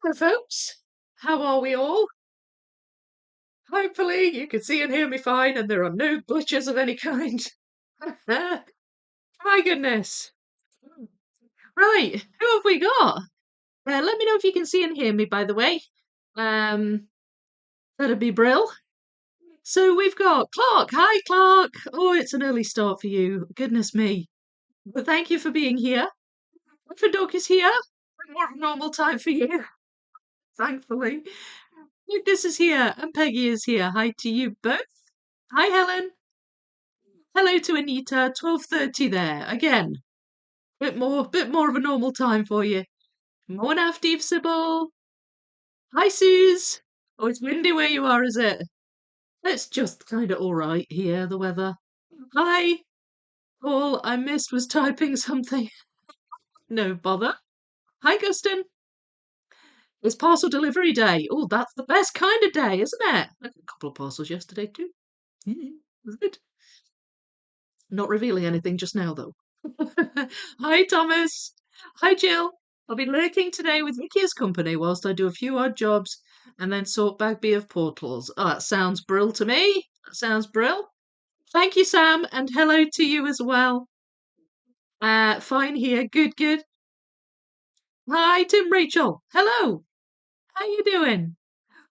Hello, folks. How are we all? Hopefully, you can see and hear me fine, and there are no glitches of any kind. My goodness. Right, who have we got? Let me know if you can see and hear me, by the way. Um, that'd be Brill. So we've got Clark. Hi, Clark. Oh, it's an early start for you. Goodness me. But thank you for being here. Dog is here. More normal time for you, thankfully. This is here, and Peggy is here. Hi to you both. Hi, Helen. Hello to Anita. 12:30 there. Again, bit more of a normal time for you. Morning after Eve Sybil. Hi, Suze. Oh, it's windy where you are, is it? It's just kind of all right here, the weather. Hi. All I missed was typing something. No bother. Hi, Guston. It's parcel delivery day. Oh, that's the best kind of day, isn't it? I got a couple of parcels yesterday too. Was good. Not revealing anything just now, though. Hi, Thomas. Hi, Jill. I'll be lurking today with Vicky's company whilst I do a few odd jobs and then sort Bagby of portals. Oh, that sounds brill to me. That sounds brill. Thank you, Sam, and hello to you as well. Fine here. Good, good. Hi, Tim Rachel. Hello. How you doing?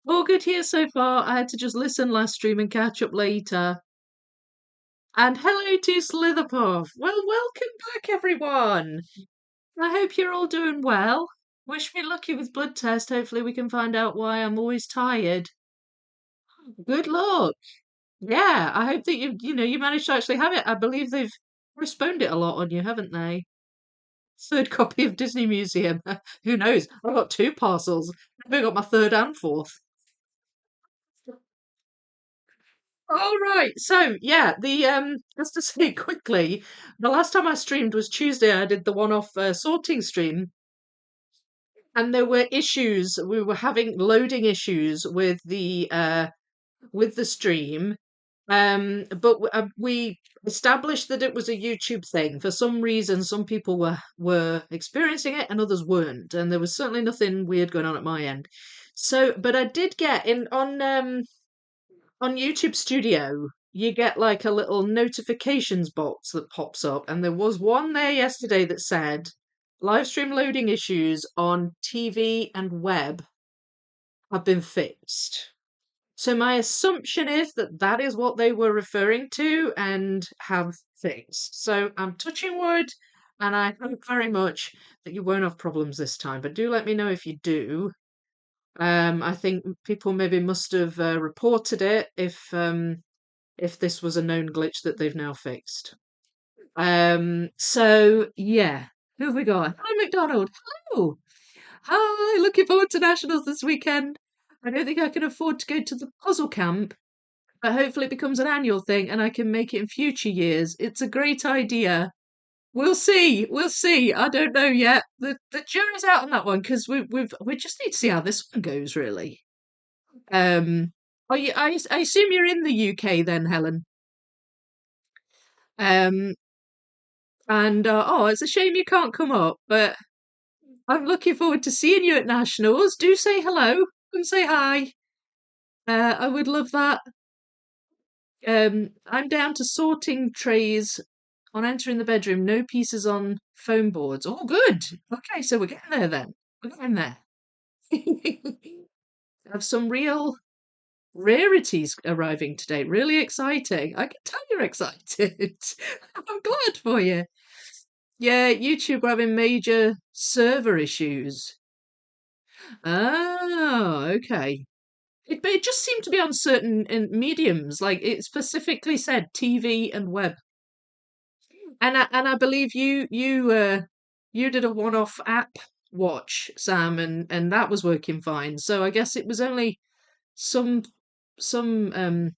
All good here so far. I had to just listen last stream and catch up later. And hello to Slitherpuff. Well, welcome back, everyone. I hope you're all doing well. Wish me lucky with blood test. Hopefully we can find out why I'm always tired. Good luck. Yeah, I hope that you managed to actually have it. I believe they've postponed it a lot on you, haven't they? Third copy of Disney Museum. Who knows? I've got two parcels. I've got my third and fourth. All right. So yeah, the just to say quickly, the last time I streamed was Tuesday. I did the one-off sorting stream, and there were issues. We were having loading issues with the stream. But we established that it was a YouTube thing. For some reason, some people were experiencing it and others weren't, and there was certainly nothing weird going on at my end. So, but I did get in on YouTube Studio. You get like a little notifications box that pops up, and there was one there yesterday that said live stream loading issues on TV and web have been fixed. So my assumption is that that is what they were referring to and have fixed. So I'm touching wood, and I hope very much that you won't have problems this time. But do let me know if you do. I think people maybe must have reported it if this was a known glitch that they've now fixed. So yeah, who have we got? Hi, McDonald. Hello. Hi, looking forward to nationals this weekend. I don't think I can afford to go to the puzzle camp, but hopefully it becomes an annual thing and I can make it in future years. It's a great idea. We'll see. We'll see. I don't know yet. The jury's out on that one because we just need to see how this one goes, really. I assume you're in the UK then, Helen. Um, and oh, it's a shame you can't come up, but I'm looking forward to seeing you at nationals. Do say hello and say hi. I would love that. I'm down to sorting trays on entering the bedroom. No pieces on foam boards. Oh, good. Okay, so we're getting there then. We're getting there. Have some real rarities arriving today. Really exciting. I can tell you're excited. I'm glad for you. Yeah, YouTube are having major server issues. Oh, okay. But it just seemed to be on certain mediums. Like it specifically said TV and web. And I believe you did a one-off app watch, Sam, and that was working fine. So I guess it was only some some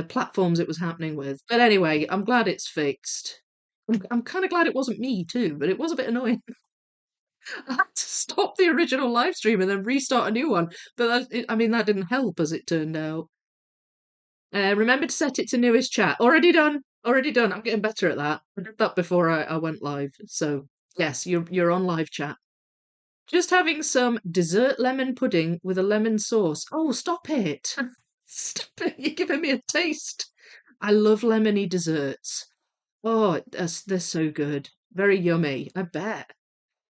platforms it was happening with. But anyway, I'm glad it's fixed. I'm kind of glad it wasn't me too, but it was a bit annoying. I had to stop the original live stream and then restart a new one. But I mean, that didn't help as it turned out. Remember to set it to newest chat. Already done. Already done. I'm getting better at that. I did that before I went live. So yes, you're on live chat. Just having some dessert lemon pudding with a lemon sauce. Oh, stop it. Stop it. You're giving me a taste. I love lemony desserts. Oh, they're so good. Very yummy. I bet.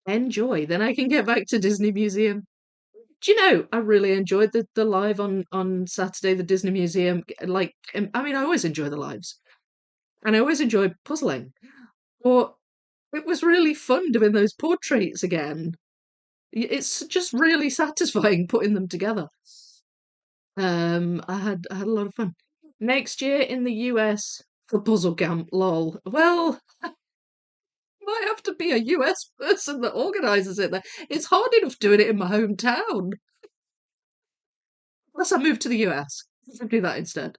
Enjoy. Then I can get back to Disney Museum. Do you know, I really enjoyed the live on Saturday, the Disney Museum. Like, I mean, I always enjoy the lives, and I always enjoy puzzling. But it was really fun doing those portraits again. It's just really satisfying putting them together. I had a lot of fun. Next year in the US for Puzzle Camp, lol. Well, might have to be a US person that organises it there. It's hard enough doing it in my hometown. Unless I move to the US. I'll do that instead.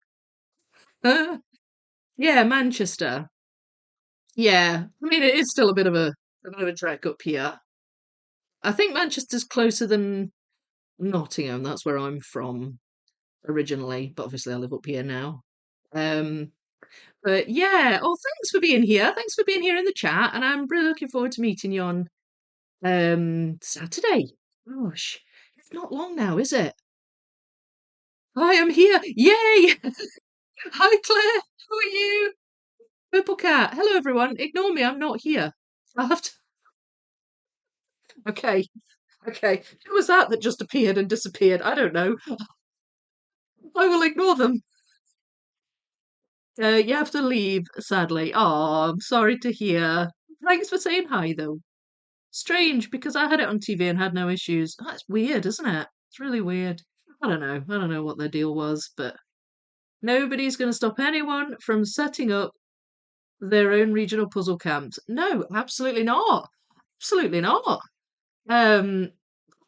Yeah, Manchester. Yeah. I mean it is still a bit of a trek up here. I think Manchester's closer than Nottingham. That's where I'm from originally, but obviously I live up here now. Um, but yeah, oh, thanks for being here. Thanks for being here in the chat, and I'm really looking forward to meeting you on Saturday. Gosh, it's not long now, is it? I am here. Yay! Hi, Claire. How are you? Purple Cat. Hello, everyone. Ignore me. I'm not here. I'll have to. Okay, okay. Who was that just appeared and disappeared? I don't know. I will ignore them. You have to leave, sadly. Oh, I'm sorry to hear. Thanks for saying hi, though. Strange, because I had it on TV and had no issues. That's weird, isn't it? It's really weird. I don't know. I don't know what their deal was, but nobody's going to stop anyone from setting up their own regional puzzle camps. No, absolutely not. Absolutely not. Um,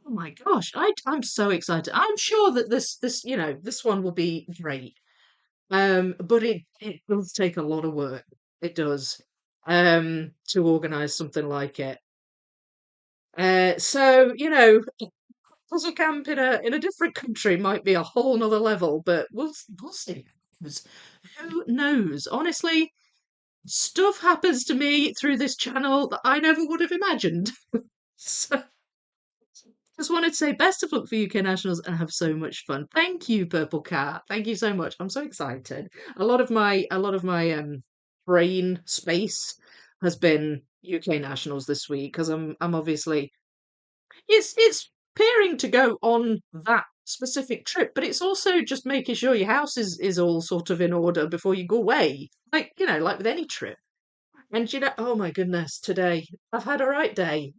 oh my gosh, I'm so excited. I'm sure that this one will be great. But it does take a lot of work. It does. To organise something like it. So puzzle camp in a different country might be a whole nother level, but we'll see. 'Cause who knows? Honestly, stuff happens to me through this channel that I never would have imagined. So just wanted to say best of luck for UK Nationals and have so much fun. Thank you, Purple Cat. Thank you so much. I'm so excited. A lot of my brain space has been UK Nationals this week because I'm obviously it's preparing to go on that specific trip, but it's also just making sure your house is all sort of in order before you go away. Like with any trip. And oh my goodness, today I've had a right day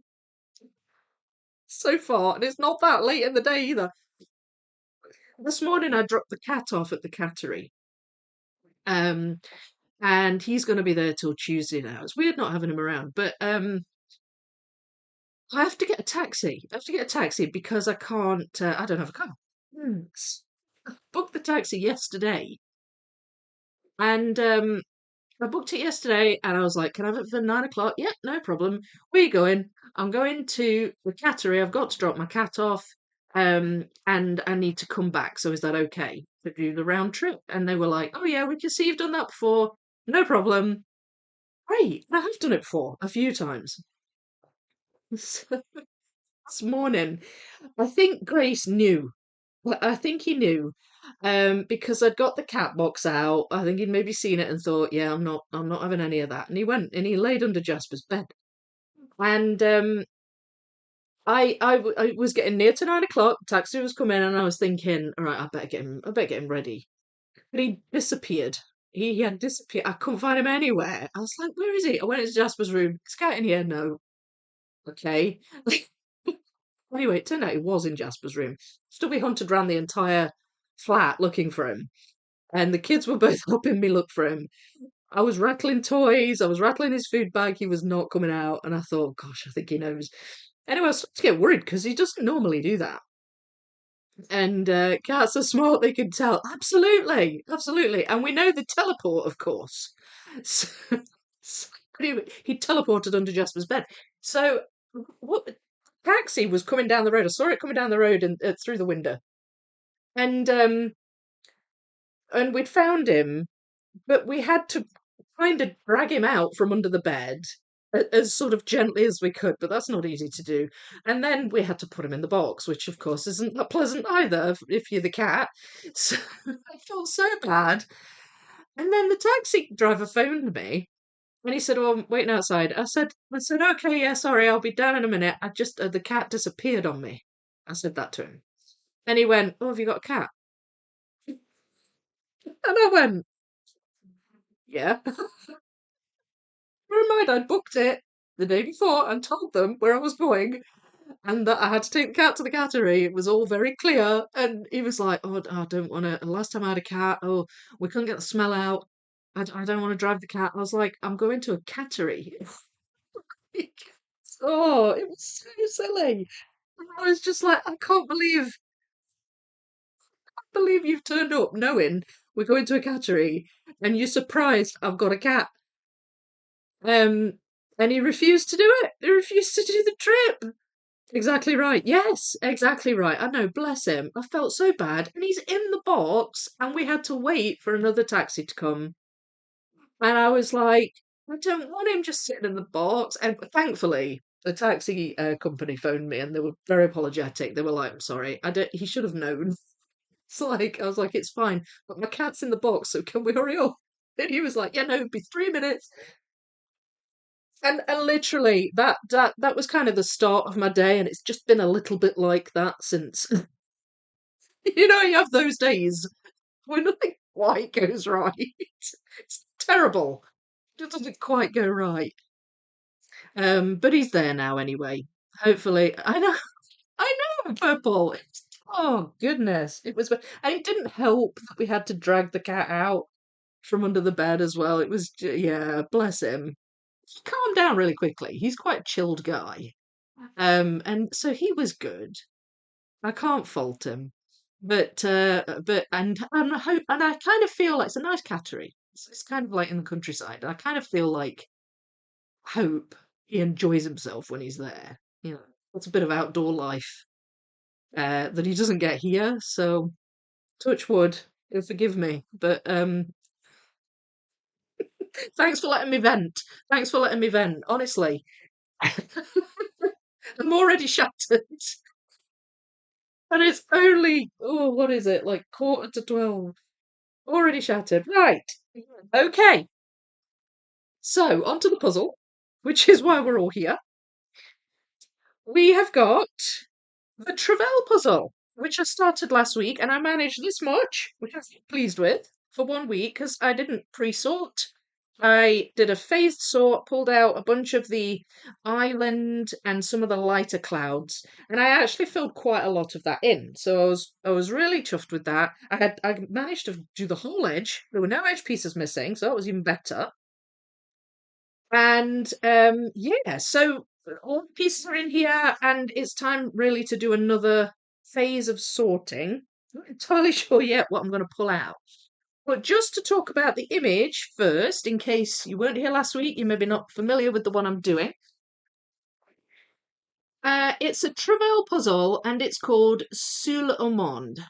so far, and it's not that late in the day either. This morning I dropped the cat off at the Cattery. Um, and he's going to be there till Tuesday now. It's weird not having him around, but I have to get a taxi. I have to get a taxi because I can't. I don't have a car. Booked the taxi yesterday, and I booked it yesterday, and I was like, "Can I have it for 9 o'clock?" Yeah, no problem. Where you going? I'm going to the cattery. I've got to drop my cat off, and I need to come back. So is that okay to do the round trip? And they were like, "Oh yeah, we can see you've done that before. No problem." Great. I have done it before a few times. So this morning, I think Grace knew. I think he knew, because I'd got the cat box out. I think he'd maybe seen it and thought, "Yeah, I'm not having any of that." And he went and he laid under Jasper's bed. And I was getting near to 9 o'clock. Taxi was coming, and I was thinking, "All right, I better get him ready." But he disappeared. He had disappeared. I couldn't find him anywhere. I was like, "Where is he?" I went into Jasper's room. Is cat in here? No. Okay. Anyway, it turned out he was in Jasper's room. Stubby hunted round the entire flat looking for him. And the kids were both helping me look for him. I was rattling toys, I was rattling his food bag, he was not coming out, and I thought, gosh, I think he knows. Anyway, I started to get worried because he doesn't normally do that. And cats are smart, they can tell. Absolutely, absolutely. And we know the teleport, of course. So, so anyway, he teleported under Jasper's bed. So, what taxi was coming down the road. I saw it coming down the road and through the window. And we'd found him, but we had to kind of drag him out from under the bed. as sort of gently as we could, but that's not easy to do. And then we had to put him in the box, which of course isn't that pleasant either if you're the cat. So I felt so bad. And then the taxi driver phoned me and he said, "Oh, I'm waiting outside." I said, "Okay, yeah, sorry, I'll be down in a minute. I just the cat disappeared on me." I said that to him. And he went, "Oh, have you got a cat?" And I went, "Yeah." Bear in mind, I'd booked it the day before and told them where I was going and that I had to take the cat to the cattery. It was all very clear. And he was like, "Oh, I don't want to. Last time I had a cat, oh, we couldn't get the smell out. I don't want to drive the cat." I was like, "I'm going to a cattery." Oh, it was so silly. I was just like, I can't believe you've turned up knowing we're going to a cattery and you're surprised I've got a cat. Um, and he refused to do it. He refused to do the trip. Exactly right. Yes, exactly right. I know, bless him. I felt so bad. And he's in the box, and we had to wait for another taxi to come. And I was like, I don't want him just sitting in the box. And thankfully, the taxi company phoned me and they were very apologetic. They were like, "I'm sorry. I don't, he should have known." It's like, I was like, "It's fine, but my cat's in the box, so can we hurry up?" And he was like, "Yeah, no, it'd be 3 minutes." And literally that was kind of the start of my day, and it's just been a little bit like that since. You have those days when nothing quite goes right. It's terrible. It doesn't quite go right. But he's there now anyway. Hopefully, I know, purple. Oh goodness, it was, and it didn't help that we had to drag the cat out from under the bed as well. It was, yeah, bless him. He calmed down really quickly. He's quite a chilled guy. And so he was good. I can't fault him. But and I kind of feel like it's a nice cattery. It's kind of like in the countryside. I kind of feel like hope he enjoys himself when he's there. It's a bit of outdoor life that he doesn't get here. So touch wood, he'll forgive me. But thanks for letting me vent. Thanks for letting me vent. Honestly, I'm already shattered. And it's only, oh, what is it? Like 11:45. Already shattered. Right. Okay. So, onto the puzzle, which is why we're all here. We have got the Trevell puzzle, which I started last week, and I managed this much, which I'm pleased with, for 1 week, because I didn't pre-sort. I did a phased sort, pulled out a bunch of the island and some of the lighter clouds, and I actually filled quite a lot of that in. So I was really chuffed with that. I managed to do the whole edge. There were no edge pieces missing, so that was even better. And yeah, so all the pieces are in here, and it's time really to do another phase of sorting. Not entirely sure yet what I'm going to pull out. But just to talk about the image first, in case you weren't here last week, you may be not familiar with the one I'm doing. It's a Trevell puzzle, and it's called Seul Au Monde.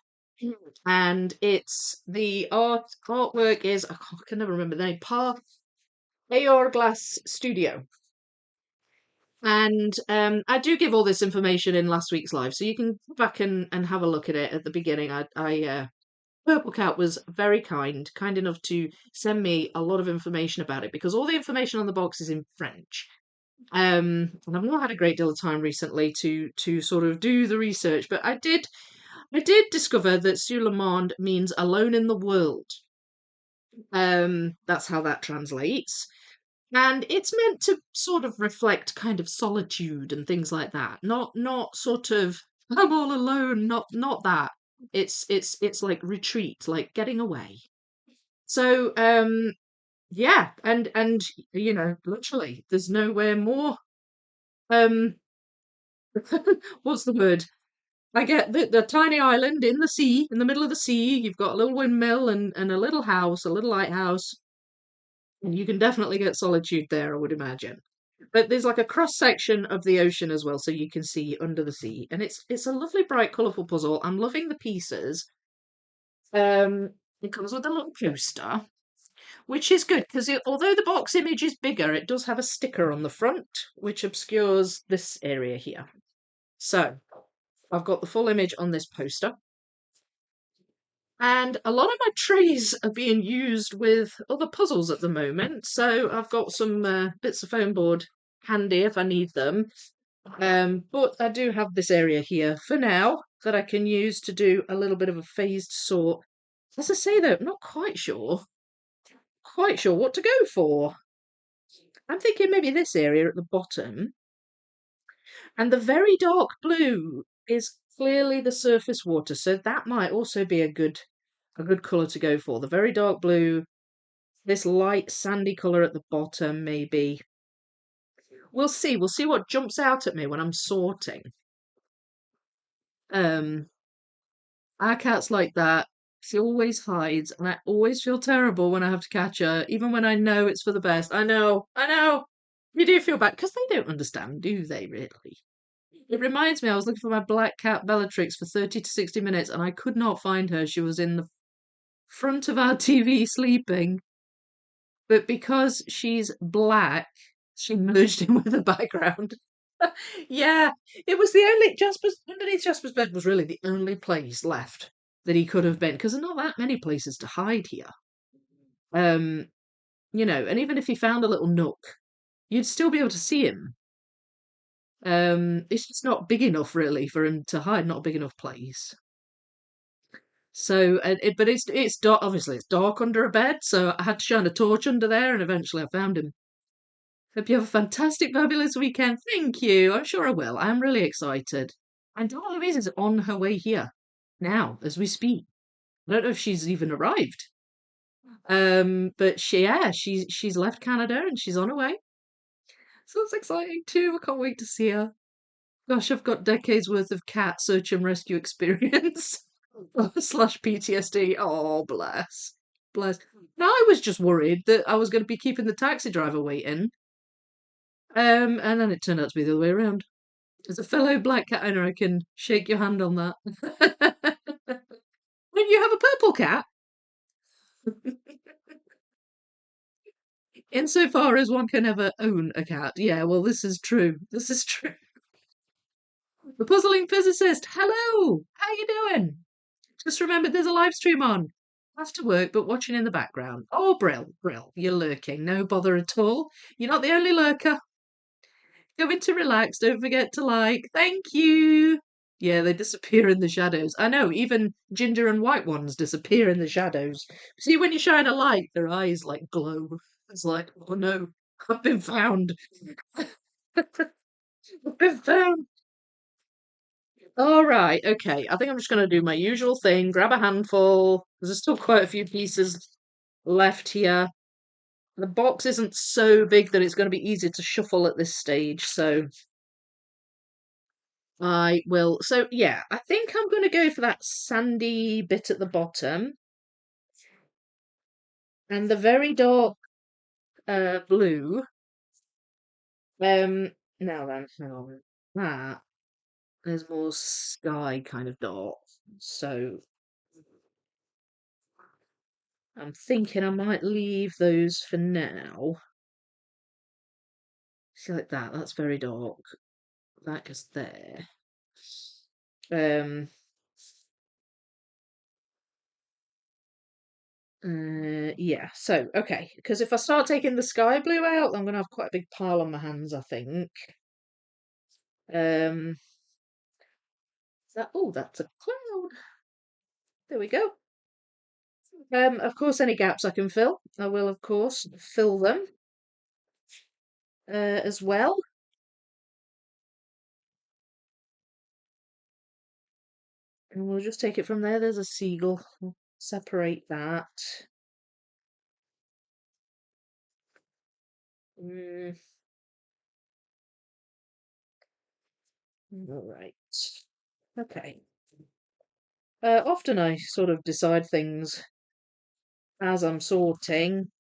And it's the artwork is I can never remember the name. Eor Glas Studio. And I do give all this information in last week's live, so you can go back and have a look at it at the beginning. Purple Cat was very kind enough to send me a lot of information about it because all the information on the box is in French. And I've not had a great deal of time recently to sort of do the research, but I did discover that Seul Au Monde means alone in the world. That's how that translates. And it's meant to sort of reflect kind of solitude and things like that. Not sort of I'm all alone, not that. It's like retreat, like getting away. So yeah, and literally there's nowhere more um what's the word? I get the tiny island in the sea, in the middle of the sea. You've got a little windmill and a little house, a little lighthouse, and you can definitely get solitude there, I would imagine. But there's like a cross section of the ocean as well, so you can see under the sea, and it's a lovely, bright, colourful puzzle. I'm loving the pieces. It comes with a little coaster, which is good because although the box image is bigger, it does have a sticker on the front which obscures this area here. So I've got the full image on this poster. And a lot of my trays are being used with other puzzles at the moment. So I've got some bits of foam board handy if I need them. But I do have this area here for now that I can use to do a little bit of a phased sort. As I say though, I'm not quite sure what to go for. I'm thinking maybe this area at the bottom. And the very dark blue is clearly the surface water, so that might also be a good colour to go for. The very dark blue, this light sandy colour at the bottom, maybe. We'll see. We'll see what jumps out at me when I'm sorting. Our cat's like that. She always hides, and I always feel terrible when I have to catch her, even when I know it's for the best. I know. You do feel bad because they don't understand, do they, really? It reminds me, I was looking for my black cat Bellatrix for 30 to 60 minutes and I could not find her. She was in the front of our TV sleeping. But because she's black, she merged in with the background. Yeah, it was the only underneath Jasper's bed was really the only place left that he could have been because there's not that many places to hide here. Um, and even if he found a little nook, you'd still be able to see him. It's just not big enough really for him to hide, not a big enough place. So, but it's dark. Obviously, it's dark under a bed, so I had to shine a torch under there, and eventually I found him. Hope you have a fantastic, fabulous weekend. Thank you. I'm sure I will. I'm really excited. And Dawn Louise is on her way here now as we speak. I don't know if she's even arrived. But she's left Canada and she's on her way. So it's exciting too. I can't wait to see her. Gosh, I've got decades worth of cat search and rescue experience slash PTSD. Oh, bless, bless. Now I was just worried that I was going to be keeping the taxi driver waiting. And then it turned out to be the other way around. As a fellow black cat owner, I can shake your hand on that. When you have a purple cat, insofar as one can ever own a cat. Yeah, well, this is true. This is true. The puzzling physicist. Hello. How you doing? Just remembered there's a live stream on. After work, but watching in the background. Oh, Brill, you're lurking. No bother at all. You're not the only lurker. Going to relax. Don't forget to like. Thank you. Yeah, they disappear in the shadows. I know, even ginger and white ones disappear in the shadows. See, when you shine a light, their eyes like glow. It's like, oh no, I've been found. I've been found. All right, okay. I think I'm just going to do my usual thing, grab a handful. There's still quite a few pieces left here. The box isn't so big that it's going to be easy to shuffle at this stage, so I will. So, yeah, I think I'm going to go for that sandy bit at the bottom and the very dark blue. Now then, hang on. That is more sky kind of dark. So I'm thinking I might leave those for now. See like that, that's very dark. That goes there. Um yeah, so okay, because if I start taking the sky blue out, I'm gonna have quite a big pile on my hands, I think. Um that's a cloud. There we go. Of course any gaps I can fill, I will of course fill them as well. And we'll just take it from there. There's a seagull. We'll separate that. Mm, all right. Okay. Often I sort of decide things as I'm sorting.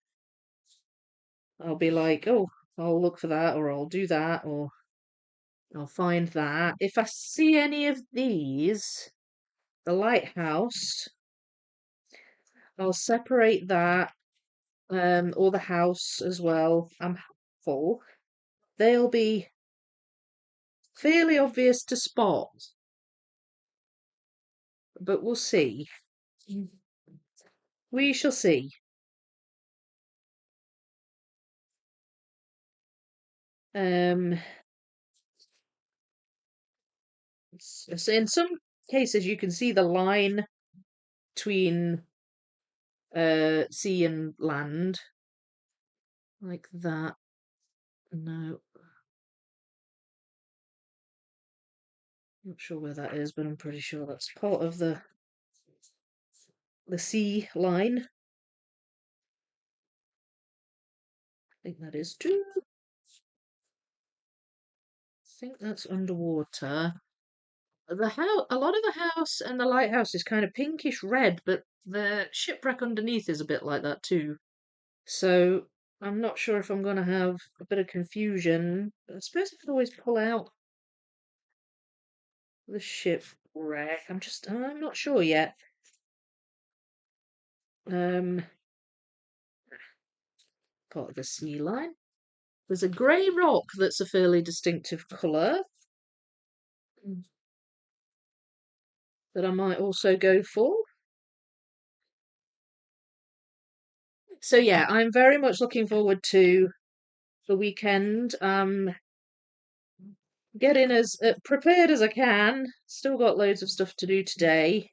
I'll be like, oh, I'll look for that, or I'll do that, or I'll find that. If I see any of these, the lighthouse, I'll separate that or the house as well. I'm hopeful they'll be fairly obvious to spot, but we'll see. We shall see. Um, so in some cases, you can see the line between sea and land, like that. No, not sure where that is, but I'm pretty sure that's part of the sea line. I think that is too. I think that's underwater. The house, a lot of the house and the lighthouse is kind of pinkish red, but the shipwreck underneath is a bit like that too. So I'm not sure if I'm going to have a bit of confusion. I suppose I could always pull out the shipwreck. I'm not sure yet. Um, Part of the sea line. There's a grey rock that's a fairly distinctive colour that I might also go for. So yeah, I'm very much looking forward to the weekend. Getting as prepared as I can. Still got loads of stuff to do today.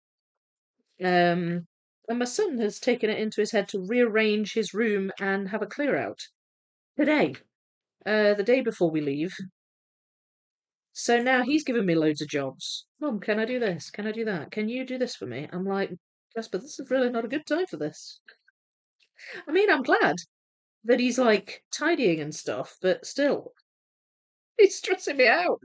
And my son has taken it into his head to rearrange his room and have a clear out today, the day before we leave. So now he's given me loads of jobs. Mum, can I do this? Can I do that? Can you do this for me? I'm like, yes, but this is really not a good time for this. I mean, I'm glad that he's like tidying and stuff, but still, he's stressing me out.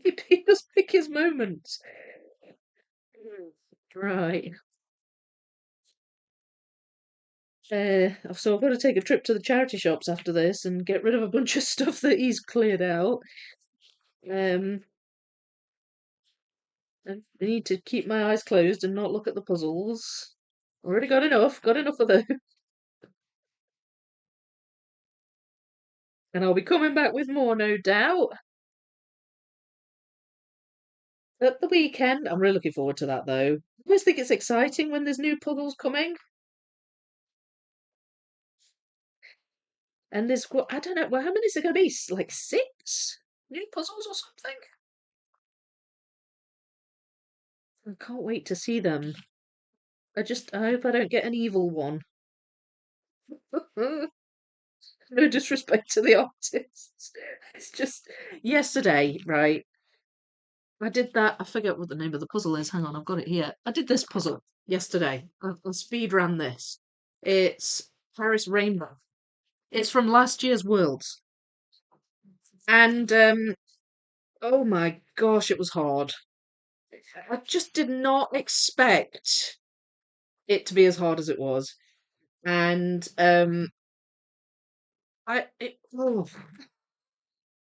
He does pick his moments. Right. So I've got to take a trip to the charity shops after this and get rid of a bunch of stuff that he's cleared out. Um, and I need to keep my eyes closed and not look at the puzzles. Already got enough of those. And I'll be coming back with more, no doubt, at the weekend. I'm really looking forward to that, though. I always think it's exciting when there's new puzzles coming. And there's, well, I don't know, well, how many is it going to be? Like six new puzzles or something? I can't wait to see them. I hope I don't get an evil one. No disrespect to the artists. It's just yesterday, right? I did that. I forget what the name of the puzzle is. Hang on, I've got it here. I did this puzzle yesterday. I speed ran this. It's Paris Rainbow. It's from last year's Worlds. And oh my gosh, it was hard. I just did not expect it to be as hard as it was. And oh,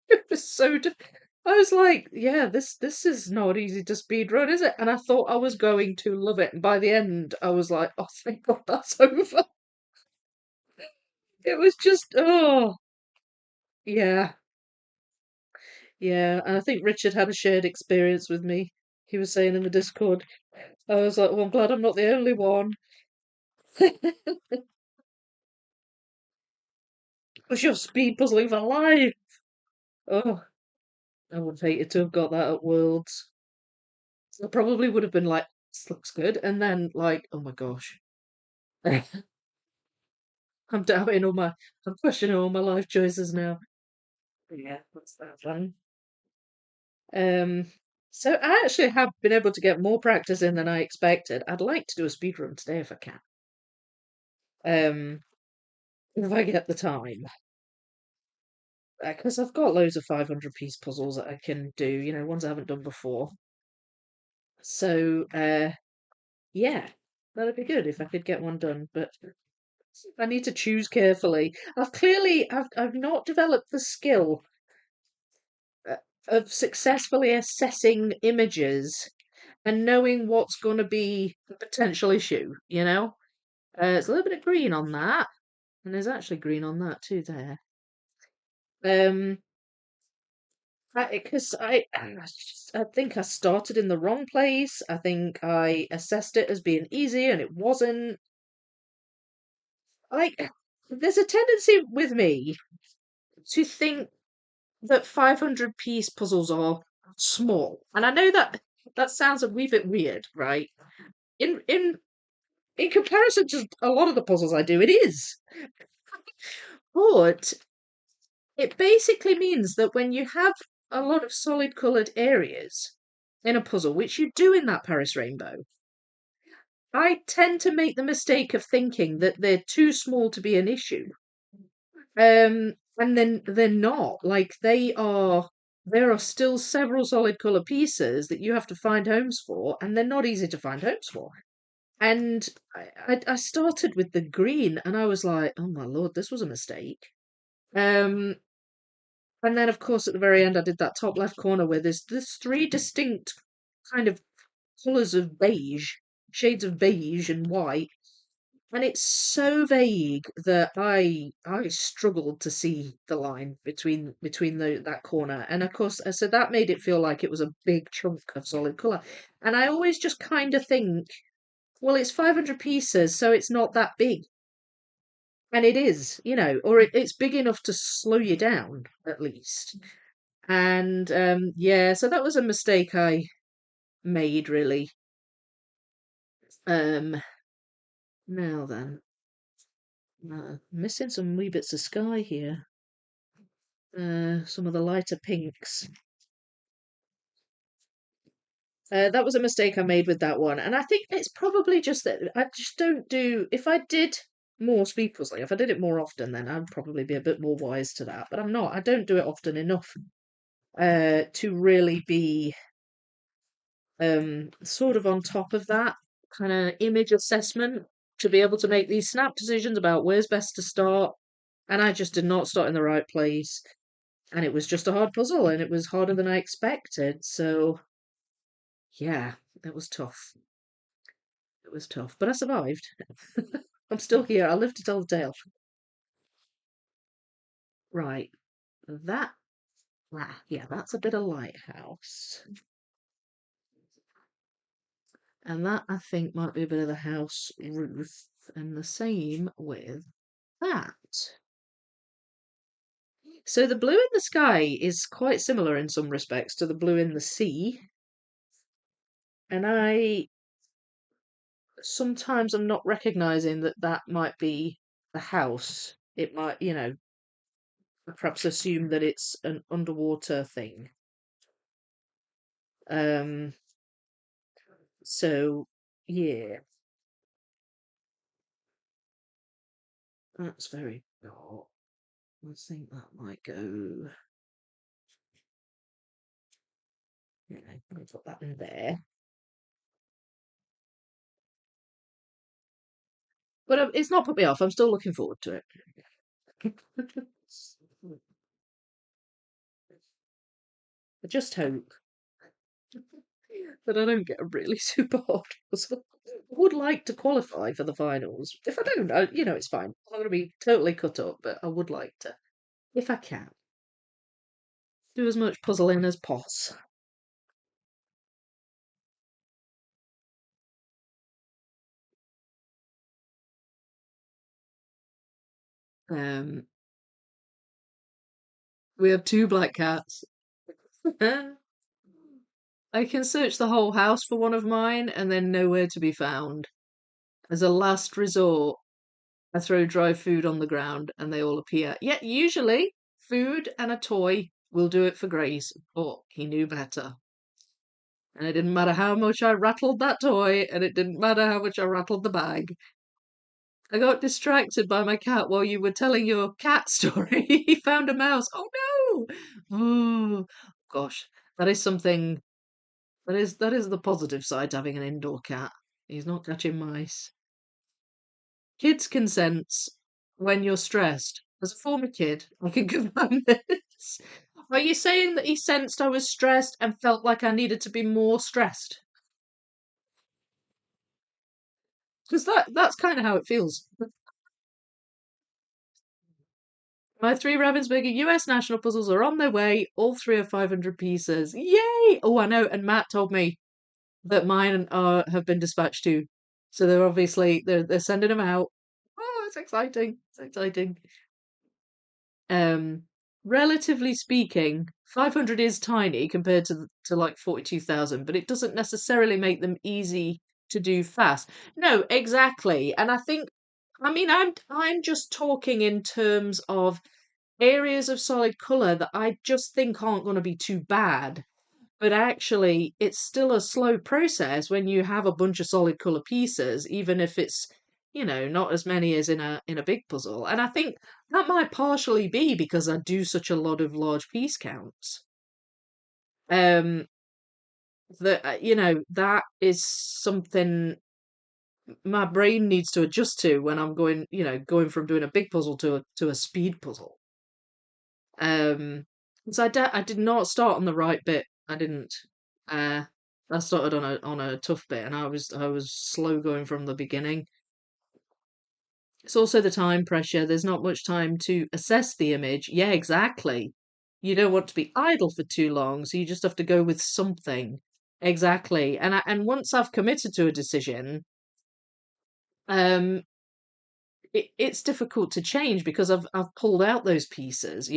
it was so I was like, yeah, this is not easy to speed run, is it? And I thought I was going to love it. And by the end, I was like, oh, thank God that's over. It was just, oh, yeah, yeah. And I think Richard had a shared experience with me. He was saying in the Discord, I was like, well, I'm glad I'm not the only one. Because you're speed puzzling for life. Oh, I would have hated to have got that at Worlds. I probably would have been like, this looks good. And then, like, oh my gosh. I'm doubting I'm questioning all my life choices now. Yeah, that's that one. Um, so I actually have been able to get more practice in than I expected. I'd like to do a speed run today if I can. If I get the time. Because I've got loads of 500-piece puzzles that I can do, ones I haven't done before. So, yeah, that'd be good if I could get one done, but I need to choose carefully. I've not developed the skill uh, of successfully assessing images and knowing what's going to be the potential issue, There's a little bit of green on that, and there's actually green on that too there. Um, because I think I started in the wrong place. I think I assessed it as being easy, and it wasn't. Like, there's a tendency with me to think that 500-piece puzzles are small, and I know that that sounds a wee bit weird, right? In in in comparison to a lot of the puzzles I do, it is. But it basically means that when you have a lot of solid coloured areas in a puzzle, which you do in that Paris Rainbow, I tend to make the mistake of thinking that they're too small to be an issue. And then they're not. Like there are still several solid colour pieces that you have to find homes for, and they're not easy to find homes for. And I started with the green, and I was like, oh my lord, this was a mistake. Um, and then of course at the very end, I did that top left corner where there's three distinct kind of colours of beige, shades of beige and white, and it's so vague that I struggled to see the line between that corner. And of course, so that made it feel like it was a big chunk of solid colour. And I always just kind of think, well, it's 500 pieces, so it's not that big. And it is, or it's big enough to slow you down, at least. And yeah, so that was a mistake I made, really. Um, Now then, missing some wee bits of sky here. Some of the lighter pinks. That was a mistake I made with that one, and I think it's probably just that I just don't do. If I did more speed puzzling, if I did it more often, then I'd probably be a bit more wise to that. But I'm not. I don't do it often enough to really be sort of on top of that kind of image assessment to be able to make these snap decisions about where's best to start. And I just did not start in the right place. And it was just a hard puzzle, and it was harder than I expected. So, yeah, it was tough. It was tough, but I survived. I'm still here. I live to tell the tale. Right, that, yeah, that's a bit of lighthouse. And that, I think, might be a bit of the house roof. And the same with that. So the blue in the sky is quite similar in some respects to the blue in the sea. And sometimes I'm not recognizing that that might be the house. It might, perhaps assume that it's an underwater thing. Um, so yeah, that's very dark. I think that might go. Yeah, let me put that in there. But it's not put me off. I'm still looking forward to it. I just hope that I don't get a really super hard puzzle. I would like to qualify for the finals. If I don't, it's fine. I'm not going to be totally cut up, but I would like to, if I can, do as much puzzling as poss. Um, we have two black cats. I can search the whole house for one of mine and then nowhere to be found. As a last resort, I throw dry food on the ground and they all appear. Yet usually, food and a toy will do it for Grace, but he knew better. And it didn't matter how much I rattled that toy, and it didn't matter how much I rattled the bag. I got distracted by my cat while you were telling your cat story. He found a mouse. Oh no! Oh gosh, that is something. That is the positive side to having an indoor cat. He's not catching mice. Kids can sense when you're stressed. As a former kid, I can confirm this. Are you saying that he sensed I was stressed and felt like I needed to be more stressed? Because that's kind of how it feels. My three Ravensburger US national puzzles are on their way. All three are 500 pieces. Yay! Oh, I know. And Matt told me that mine are have been dispatched too. So they're obviously they're sending them out. Oh, it's exciting. It's exciting. Um, Relatively speaking, 500 is tiny compared to like 42,000, but it doesn't necessarily make them easy to do fast. No, exactly. And I mean, I'm just talking in terms of areas of solid color that I just think aren't going to be too bad. But actually, it's still a slow process when you have a bunch of solid color pieces, even if it's, not as many as in a big puzzle. And I think that might partially be because I do such a lot of large piece counts. Um, that that is something my brain needs to adjust to when I'm going from doing a big puzzle to a speed puzzle. So I did not start on the right bit. I didn't. Uh, I started on a tough bit, and I was slow going from the beginning. It's also the time pressure. There's not much time to assess the image. Yeah, exactly. You don't want to be idle for too long, so you just have to go with something. Exactly. And once I've committed to a decision, um, it's difficult to change because I've pulled out those pieces.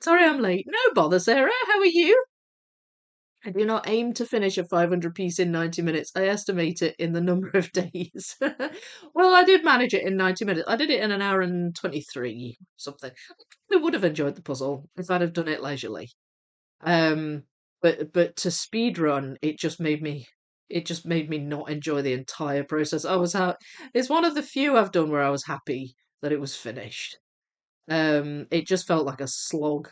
Sorry I'm late. No bother, Sarah. How are you? I do not aim to finish a 500 piece in 90 minutes. I estimate it in the number of days. Well, I did manage it in 90 minutes. I did it in an hour and 23 something. I would have enjoyed the puzzle if I'd have done it leisurely. Um, but to speed run, it just made me not enjoy the entire process. It's one of the few I've done where I was happy that it was finished. It just felt like a slog.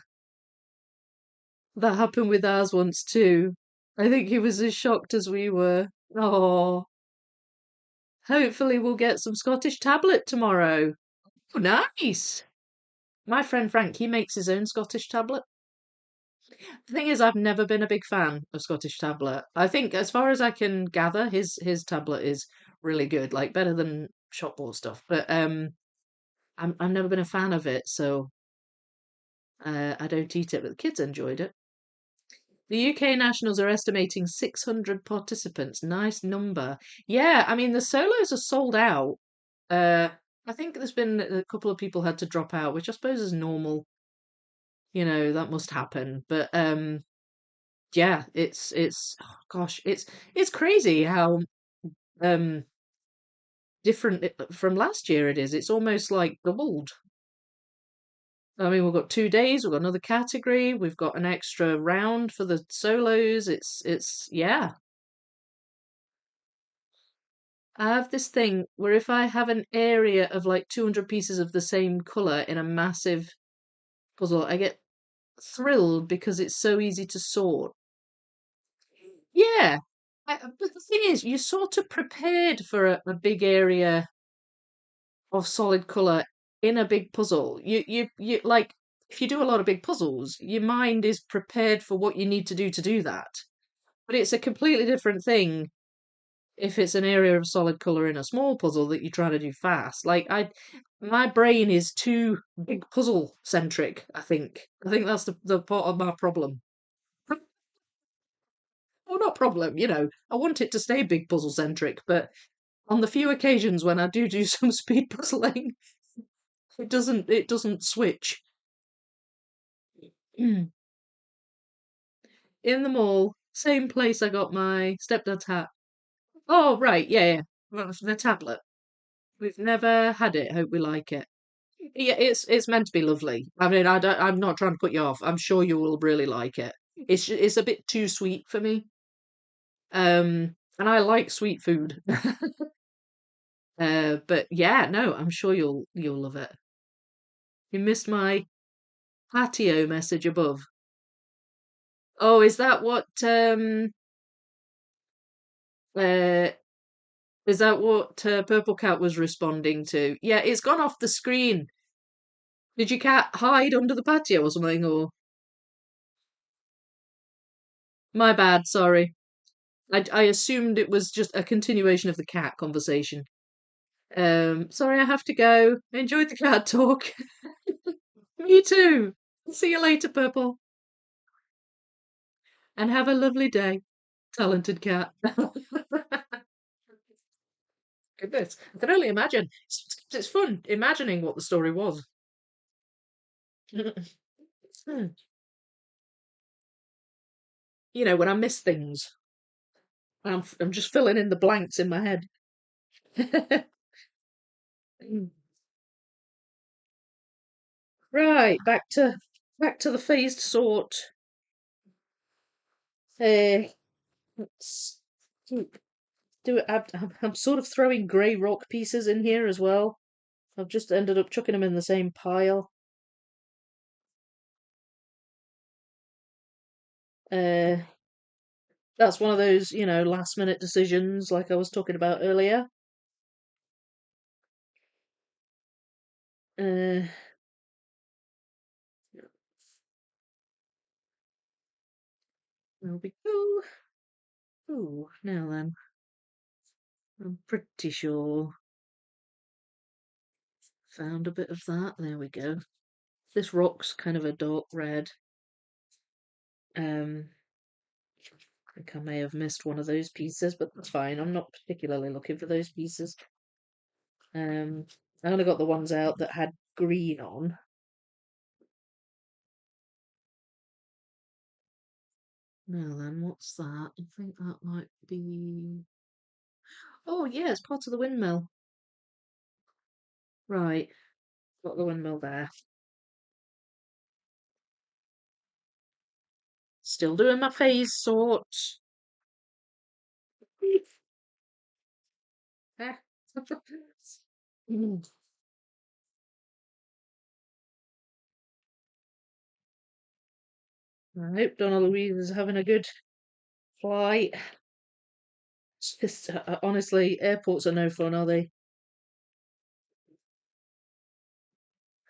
That happened with ours once too. I think he was as shocked as we were. Oh, hopefully we'll get some Scottish tablet tomorrow. Oh, nice. My friend Frank, he makes his own Scottish tablet. The thing is, I've never been a big fan of Scottish tablet. I think, as far as I can gather, his tablet is really good, like better than shop bought stuff. But I've never been a fan of it, so I don't eat it. But the kids enjoyed it. The UK nationals are estimating 600 participants. Nice number. Yeah, I mean the solos are sold out. Uh, I think there's been a couple of people had to drop out, which I suppose is normal. That must happen. But yeah, it's oh gosh, it's crazy how um different from last year it is. It's almost like doubled. I mean, we've got 2 days, we've got another category, we've got an extra round for the solos. It's yeah. I have this thing where if I have an area of like 200 pieces of the same color in a massive puzzle, I get thrilled because it's so easy to sort. Yeah. But the thing is, you're sort of prepared for a big area of solid color in a big puzzle. You like, if you do a lot of big puzzles, your mind is prepared for what you need to do that. But it's a completely different thing if it's an area of solid color in a small puzzle that you're trying to do fast. Like my brain is too big puzzle centric, I think that's the part of my problem. Well, not problem, I want it to stay big puzzle centric, but on the few occasions when I do some speed puzzling, it doesn't switch. In the mall, same place I got my stepdad's hat. Oh right, yeah, yeah. Well, the tablet. We've never had it. Hope we like it. Yeah, it's meant to be lovely. I mean, I'm not trying to put you off. I'm sure you will really like it. It's a bit too sweet for me. And I like sweet food. But yeah, no, I'm sure you'll love it. You missed my patio message above. Oh, is that what uh Purple Cat was responding to? Yeah, it's gone off the screen. Did your cat hide under the patio or something? Or my bad, sorry. I assumed it was just a continuation of the cat conversation. Sorry, I have to go. Enjoyed the cat talk. Me too. See you later, Purple. And have a lovely day, talented cat. Goodness, I can only imagine. It's fun imagining what the story was. You know, when I miss things, I'm just filling in the blanks in my head. Right, back to the phased sort. Let's do it. I'm sort of throwing grey rock pieces in here as well. I've just ended up chucking them in the same pile. Uh, that's one of those, last minute decisions like I was talking about earlier. Uh, there we go. Ooh, now then, I'm pretty sure found a bit of that. There we go. This rock's kind of a dark red. I think I may have missed one of those pieces, but that's fine. I'm not particularly looking for those pieces. I only got the ones out that had green on. Now then, what's that? I think that might be. Oh, yeah, it's part of the windmill. Right, got the windmill there. Still doing my phase sort. Ah. I hope Donna Louise is having a good flight. It's just, honestly, airports are no fun, are they?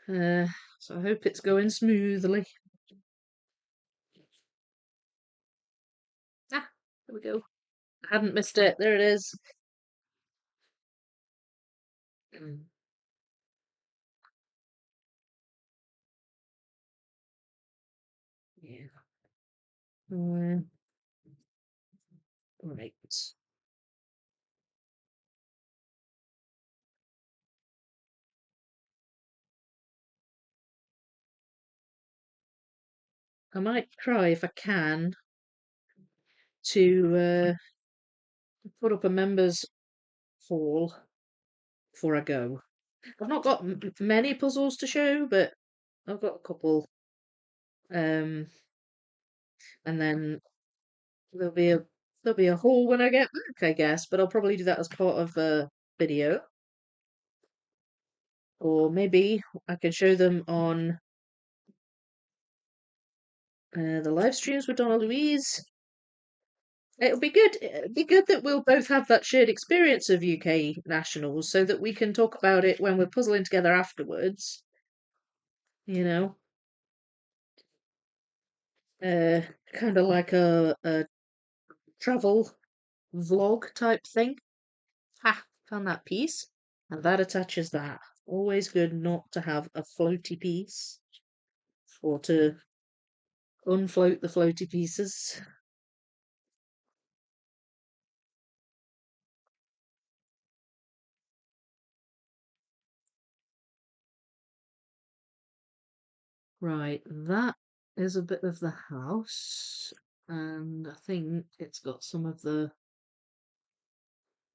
Uh, so I hope it's going smoothly. Ah, there we go. I hadn't missed it. There it is. Mm, yeah. Uh, right. I might try if I can to put up a members hall before I go. I've not got many puzzles to show, but I've got a couple. Um, and then there'll be a haul when I get back, I guess. But I'll probably do that as part of a video, or maybe I can show them on the live streams with Donna Louise. It'll be good. It'll be good that we'll both have that shared experience of UK nationals, so that we can talk about it when we're puzzling together afterwards. You know, uh, kind of like a travel vlog type thing. Ha! Found that piece. And that attaches that. Always good not to have a floaty piece, or to unfloat the floaty pieces. Right, that is a bit of the house, and I think it's got some of the,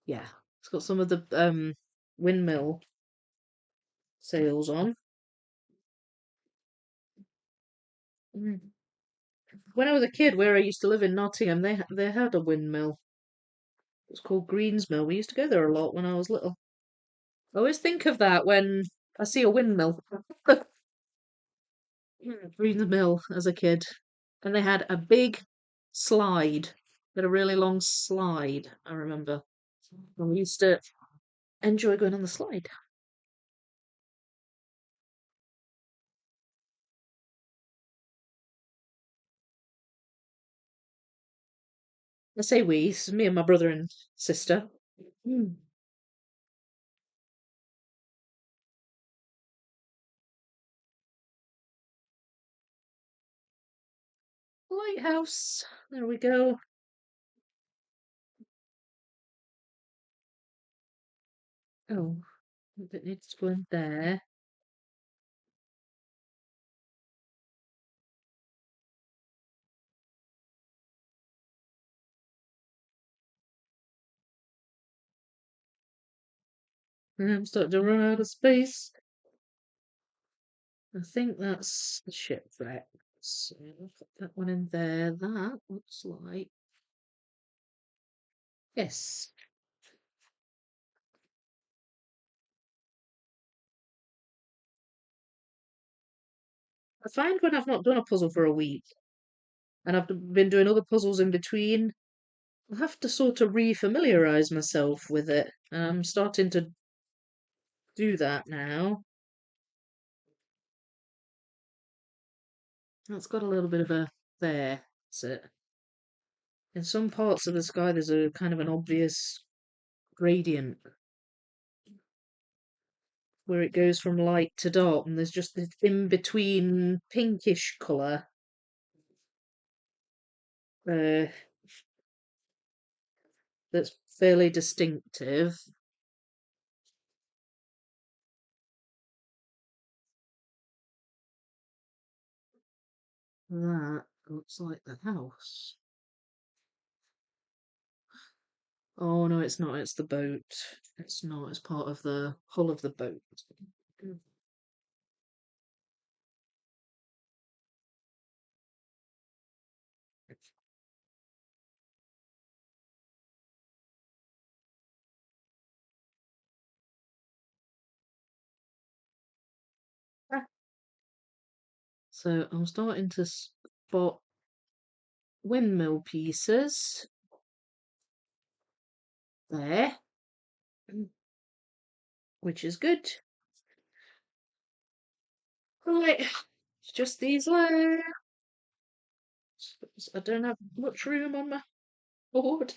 yeah, it's got some of the windmill sails on. Mm. When I was a kid, where I used to live in Nottingham, they had a windmill. It was called Green's Mill. We used to go there a lot when I was little. I always think of that when I see a windmill. Green's Mill as a kid. And they had a big slide. They had a really long slide, I remember. And we used to enjoy going on the slide. I say we, it's me and my brother and sister. Mm. Lighthouse. There we go. Oh, it needs to go in there. I'm starting to run out of space. I think that's the shipwreck. So I'll put that one in there. That looks like. Yes. I find when I've not done a puzzle for a week and I've been doing other puzzles in between, I have to sort of re-familiarize myself with it. And I'm starting to do that now. That's got a little bit of a there. That's it. In some parts of the sky, there's a kind of an obvious gradient where it goes from light to dark, and there's just this in between pinkish colour uh, that's fairly distinctive. That looks like the house. Oh no, it's not. It's the boat. It's not. It's part of the hull of the boat. So I'm starting to spot windmill pieces there, which is good. Right, it's just these left. I don't have much room on my board.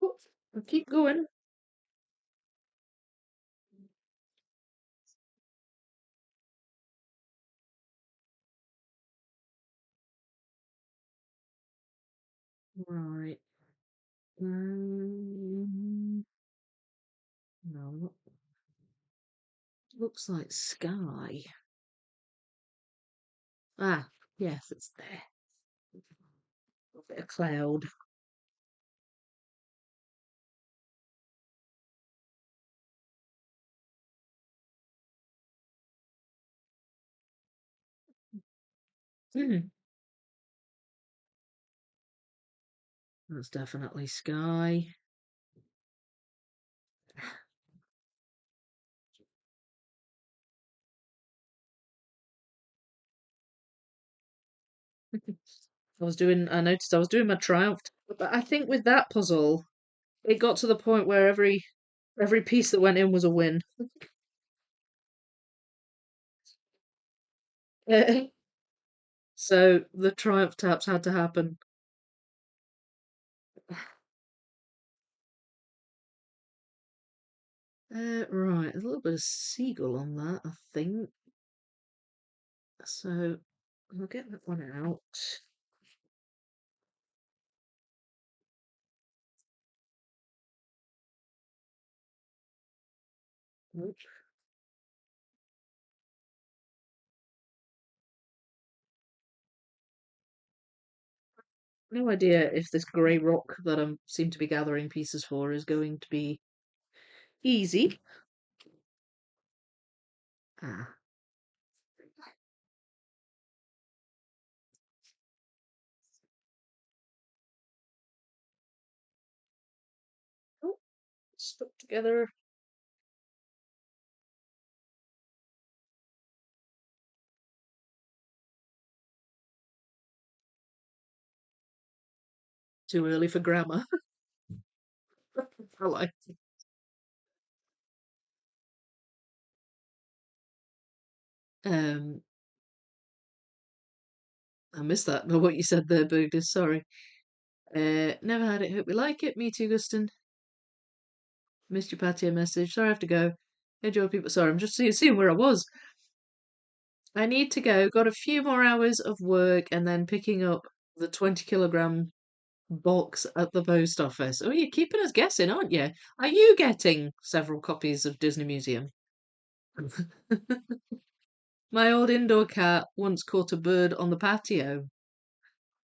Oh, I'll keep going. Right. No, looks like sky. Ah, yes, it's there. A bit of cloud. Hmm, that's definitely sky. I noticed I was doing my triumph, but I think with that puzzle, it got to the point where every piece that went in was a win. So the triumph taps had to happen. Right, there's a little bit of seagull on that, I think. So I'll get that one out. Nope. No idea if this grey rock that I seem to be gathering pieces for is going to be easy. Ah, oh, stuck together. Too early for grammar. I like. Um, I missed that. What you said there, Burgess. Sorry. Never had it. Hope we like it. Me too, Guston. Missed your patio message. Sorry, I have to go. Enjoy people. Sorry, I'm just seeing where I was. I need to go. Got a few more hours of work and then picking up the 20 kilogram box at the post office. Oh, you're keeping us guessing, aren't you? Are you getting several copies of Disney Museum? My old indoor cat once caught a bird on the patio.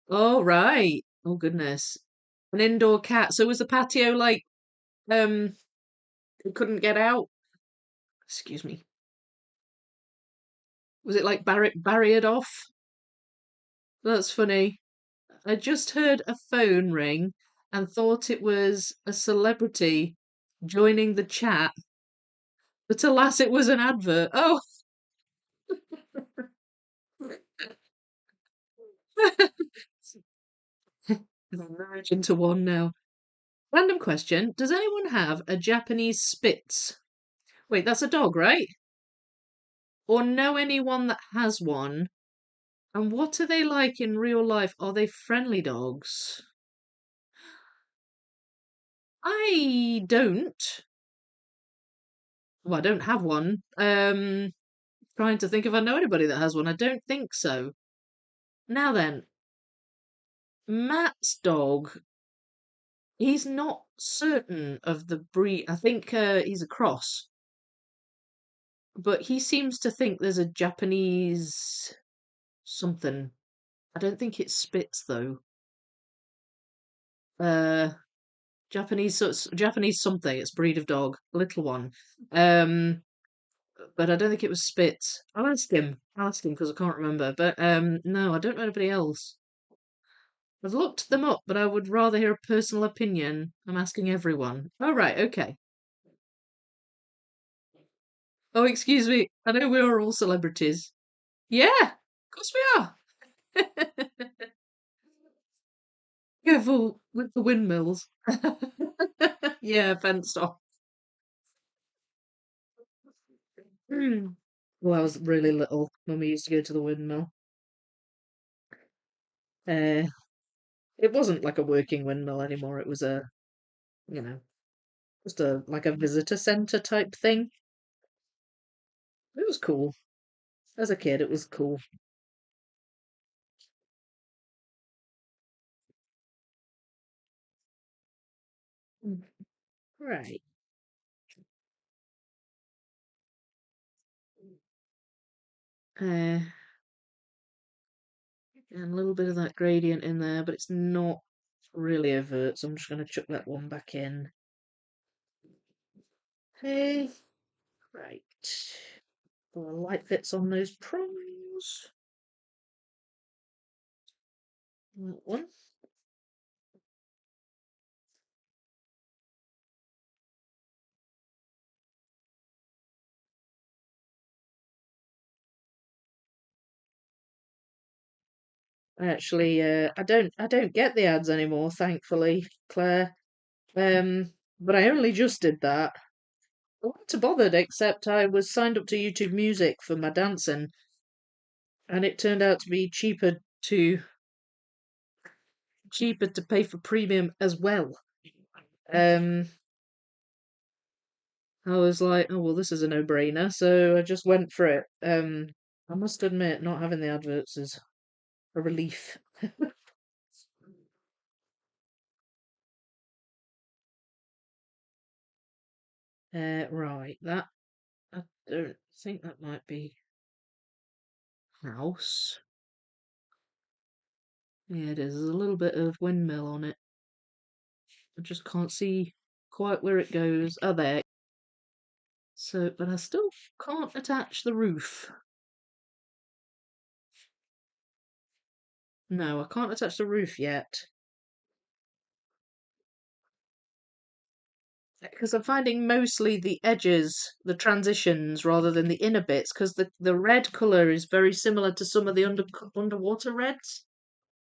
Oh, right. Oh, goodness. An indoor cat. So was the patio like, it couldn't get out? Excuse me. Was it like barriered off? That's funny. I just heard a phone ring and thought it was a celebrity joining the chat, but alas, it was an advert. Oh, merge into one now. Random question. Does anyone have a Japanese Spitz? Wait, that's a dog, right? Or know anyone that has one? And what are they like in real life? Are they friendly dogs? I don't. Well, I don't have one. Trying to think if I know anybody that has one. I don't think so. Now then, Matt's dog, he's not certain of the breed. I think he's a cross, but he seems to think there's a Japanese something. I don't think it's Spitz though. Uh, Japanese, so it's Japanese something. It's breed of dog, little one. Um, but I don't think it was Spitz. I'll ask him. I'll ask him because I can't remember. But no, I don't know anybody else. I've looked them up, but I would rather hear a personal opinion. I'm asking everyone. Oh, right, okay. Oh, excuse me. I know we are all celebrities. Yeah, of course we are. Careful with the windmills. Yeah, fenced off. Hmm. Well, I was really little when we used to go to the windmill. Uh, it wasn't like a working windmill anymore. It was you know, just a like a visitor centre type thing. It was cool. As a kid, it was cool. Mm. Right. Uh, and a little bit of that gradient in there, but it's not really overt, so I'm just going to chuck that one back in. Hey, right. The light fits on those prongs. That one. Actually, I don't get the ads anymore, thankfully, Claire. But I only just did that. I wasn't too bothered, except I was signed up to YouTube Music for my dancing, and it turned out to be cheaper to pay for premium as well. Um, I was like, oh well, this is a no-brainer, so I just went for it. I must admit, not having the adverts is a relief. Right, that I don't think that might be house. Yeah, it is. There's a little bit of windmill on it. I just can't see quite where it goes. Oh, there. So, but I still can't attach the roof. No, I can't attach the roof yet. Because I'm finding mostly the edges, the transitions, rather than the inner bits, because the red colour is very similar to some of the underwater reds.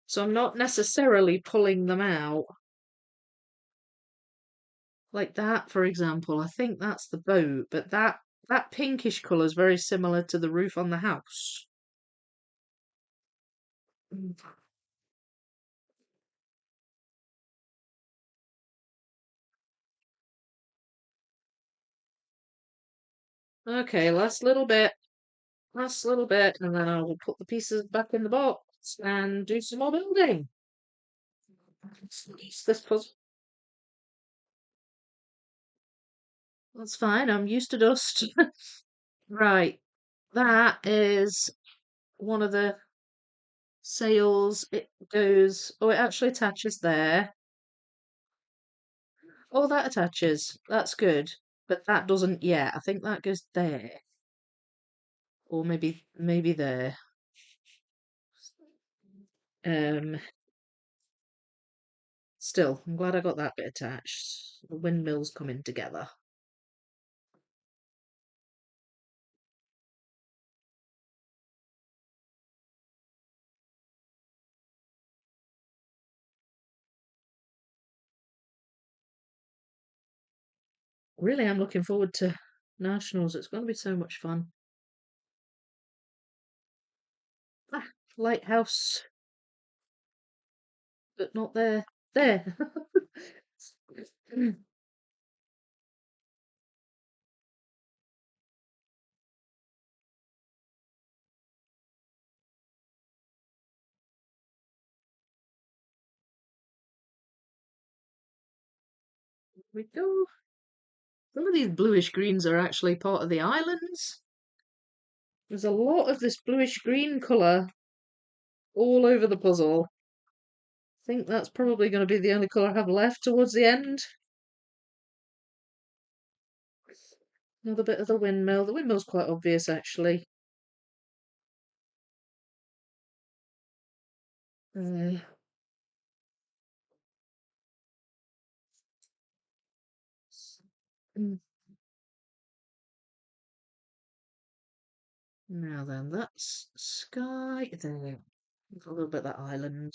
So I'm not necessarily pulling them out. Like that, for example, I think that's the boat, but that pinkish colour is very similar to the roof on the house. Mm. Okay, last little bit, and then I will put the pieces back in the box and do some more building. This puzzle. That's fine, I'm used to dust. Right, that is one of the sails. It goes, oh, it actually attaches there. Oh, that attaches. That's good. But that doesn't yet. I think that goes there. Or maybe there. Um, Still, I'm glad I got that bit attached. The windmill's coming together. Really, I'm looking forward to nationals. It's going to be so much fun. Ah, lighthouse, but not there. There. We go. Some of these bluish greens are actually part of the islands. There's a lot of this bluish green colour all over the puzzle. I think that's probably going to be the only colour I have left towards the end. Another bit of the windmill. The windmill's quite obvious, actually. Uh, mm, now then, that's sky. There. A little bit of that island.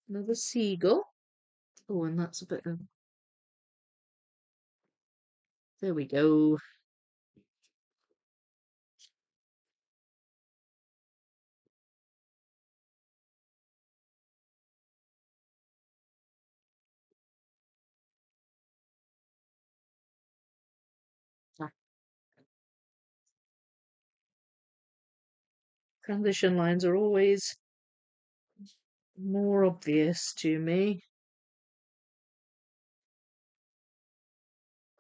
Another seagull. Oh, and that's a bit of. There we go. Ah, transition lines are always more obvious to me.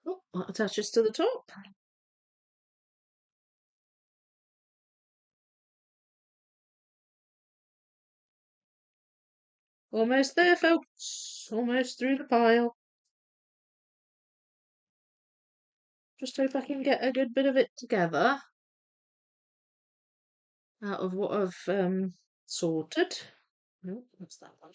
Oh, that attaches to the top. Almost there, folks. Almost through the pile. Just hope I can get a good bit of it together out of what I've sorted. No, that's that one.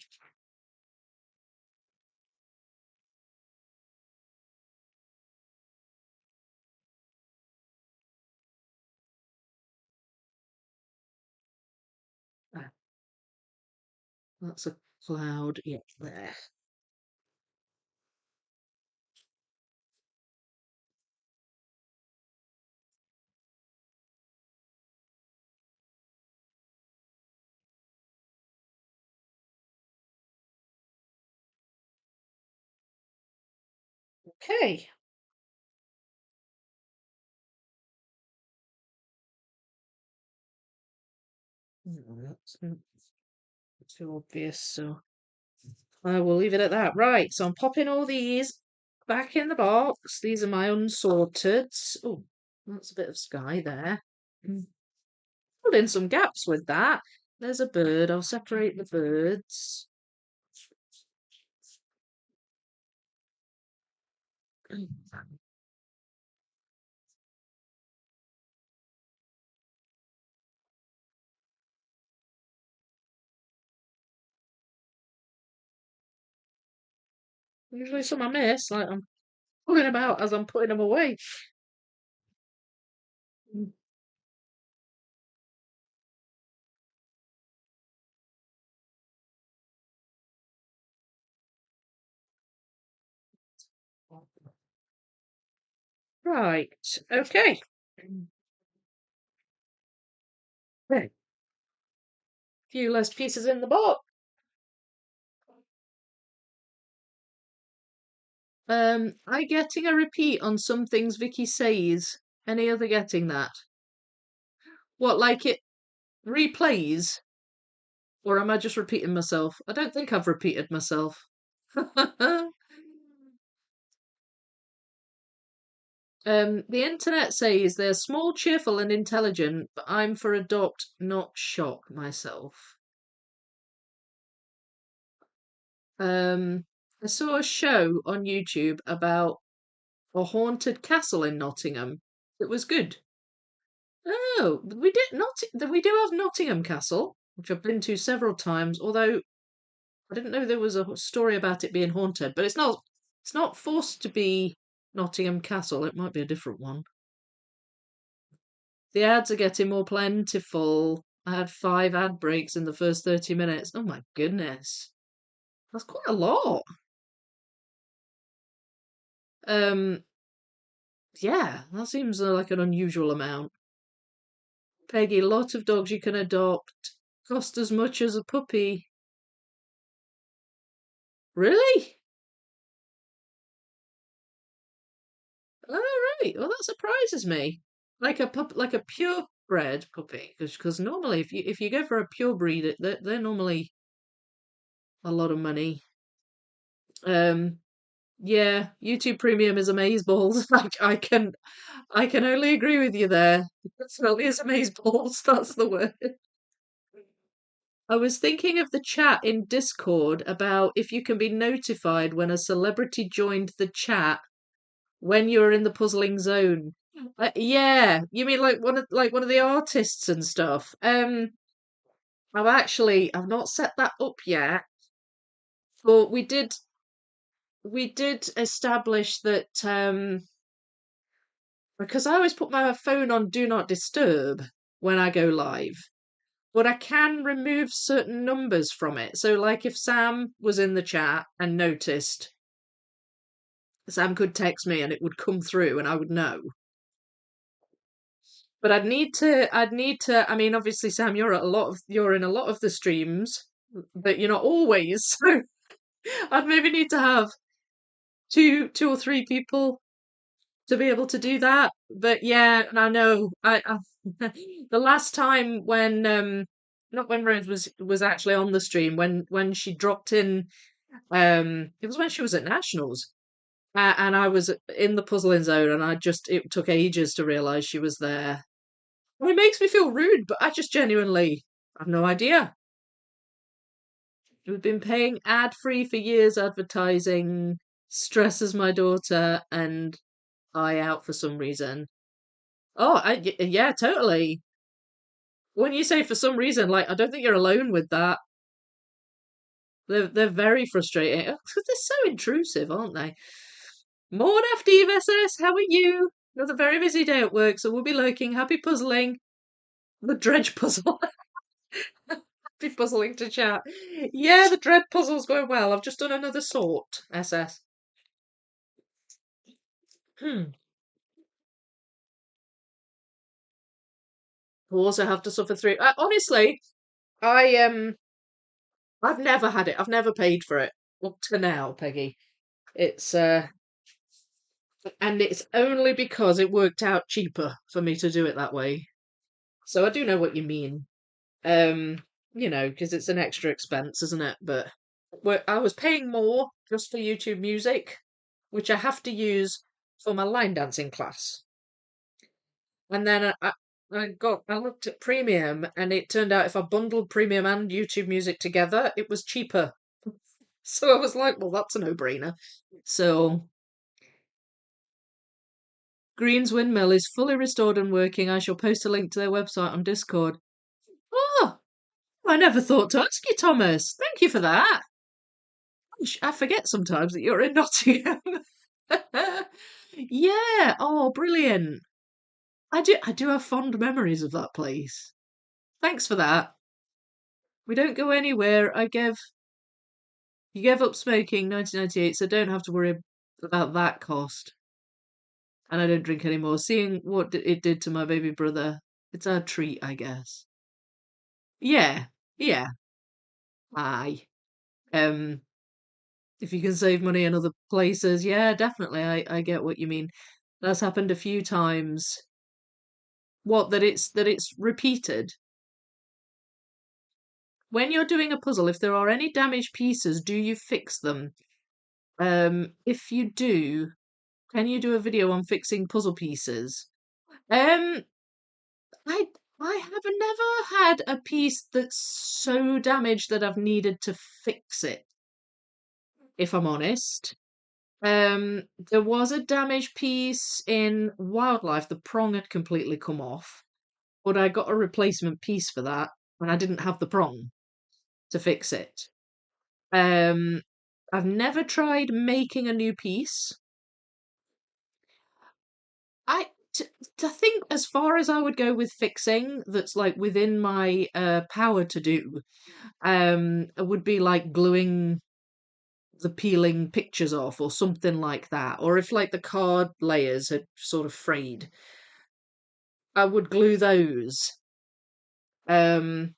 Ah, that's a cloud. Yeah, there. Okay. No, that's not too obvious, so I will leave it at that. Right, so I'm popping all these back in the box. These are my unsorted. Oh, that's a bit of sky there. Mm. Filled in some gaps with that. There's a bird. I'll separate the birds. Usually some I miss, like I'm pulling about as I'm putting them away. Mm. Right, okay. Right. Few less pieces in the box. I getting a repeat on some things Vicky says. Any other getting that? What, like it replays? Or am I just repeating myself? I don't think I've repeated myself. The internet says they're small, cheerful, and intelligent, but I'm for adopt, not shock myself. I saw a show on YouTube about a haunted castle in Nottingham. It was good. Oh, we do have Nottingham Castle, which I've been to several times, although I didn't know there was a story about it being haunted, but it's not forced to be Nottingham Castle. It might be a different one. The ads are getting more plentiful. I had 5 ad breaks in the first 30 minutes. Oh my goodness. That's quite a lot. Um, yeah, that seems like an unusual amount. Peggy, lot of dogs you can adopt. Cost as much as a puppy. Really? Oh, right. Well, that surprises me. Like a purebred puppy, because normally if you go for a pure breed, they're normally a lot of money. Um, yeah, YouTube Premium is amazeballs. Like I can only agree with you there. It's really is amazeballs. That's the word. I was thinking of the chat in Discord about if you can be notified when a celebrity joined the chat when you're in the puzzling zone. Yeah, you mean like one of the artists and stuff. I've not set that up yet, but we did establish that because I always put my phone on do not disturb when I go live, but I can remove certain numbers from it. So like if Sam was in the chat and noticed, Sam could text me and it would come through and I would know. But I mean, obviously, Sam, you're in a lot of the streams, but you're not always. So I'd maybe need to have two or three people to be able to do that. But yeah, and I know the last time when not when Rose was actually on the stream when she dropped in it was when she was at Nationals. And I was in the puzzling zone, and it took ages to realize she was there. Well, it makes me feel rude, but I just genuinely have no idea. We've been paying ad free for years advertising, stresses my daughter, and I out for some reason. Oh, yeah, totally. When you say for some reason, like, I don't think you're alone with that. They're very frustrating. They're so intrusive, aren't they? Morning, Steve SS, how are you? Another very busy day at work, so we'll be lurking. Happy puzzling. The dredge puzzle. Be puzzling to chat. Yeah, the dread puzzle's going well. I've just done another sort, SS. Hmm. Who also have to suffer through. Honestly, I've never had it. I've never paid for it up to now, Peggy. It's and it's only because it worked out cheaper for me to do it that way. So I do know what you mean. Because it's an extra expense, isn't it? But I was paying more just for YouTube Music, which I have to use for my line dancing class. And then I looked at premium, and it turned out if I bundled premium and YouTube Music together, it was cheaper. So I was like, well, that's a no-brainer. So Green's Windmill is fully restored and working. I shall post a link to their website on Discord. Oh, I never thought to ask you, Thomas. Thank you for that. I forget sometimes that you're in Nottingham. Yeah. Oh, brilliant. I do have fond memories of that place. Thanks for that. We don't go anywhere. You gave up smoking 1998, so don't have to worry about that cost. And I don't drink anymore. Seeing what it did to my baby brother, it's our treat, I guess. Yeah, yeah, aye. Um, If you can save money in other places, yeah, definitely. I get what you mean. That's happened a few times. What, that it's repeated? When you're doing a puzzle, if there are any damaged pieces, do you fix them? If you do, can you do a video on fixing puzzle pieces? Um, I I have never had a piece that's so damaged that I've needed to fix it, if I'm honest. There was a damaged piece in Wildlife. The prong had completely come off, but I got a replacement piece for that, and I didn't have the prong to fix it. Um, I've never tried making a new piece. I t- to think as far as I would go with fixing that's like within my power to do, would be like gluing the peeling pictures off or something like that. Or if like the card layers had sort of frayed, I would glue those. Um,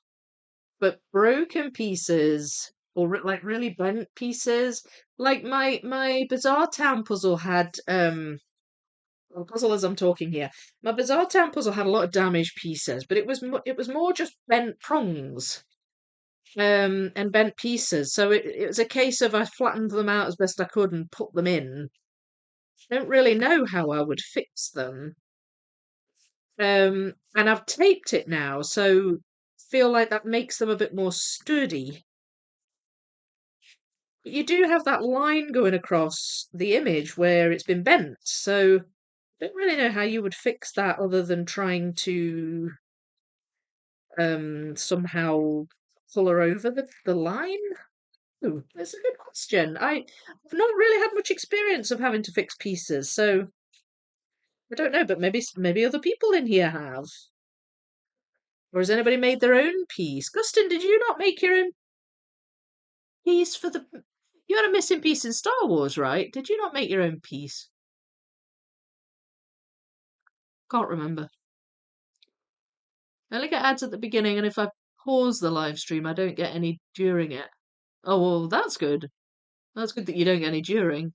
but broken pieces or like really bent pieces, like my Bizarre Town puzzle had well, puzzle as I'm talking here. My Bizarre Town puzzle had a lot of damaged pieces, but it was more just bent prongs and bent pieces. So it was a case of I flattened them out as best I could and put them in. I don't really know how I would fix them. And I've taped it now, so feel like that makes them a bit more sturdy. But you do have that line going across the image where it's been bent, so I don't really know how you would fix that other than trying to somehow colour over the line. Oh, that's a good question. I've not really had much experience of having to fix pieces, so I don't know, but maybe other people in here have. Or has anybody made their own piece? Gustin, did you not make your own piece for the... You had a missing piece in Star Wars, right? Did you not make your own piece? Can't remember. I only get ads at the beginning, and if I pause the live stream, I don't get any during it. Oh, well, that's good. That's good that you don't get any during.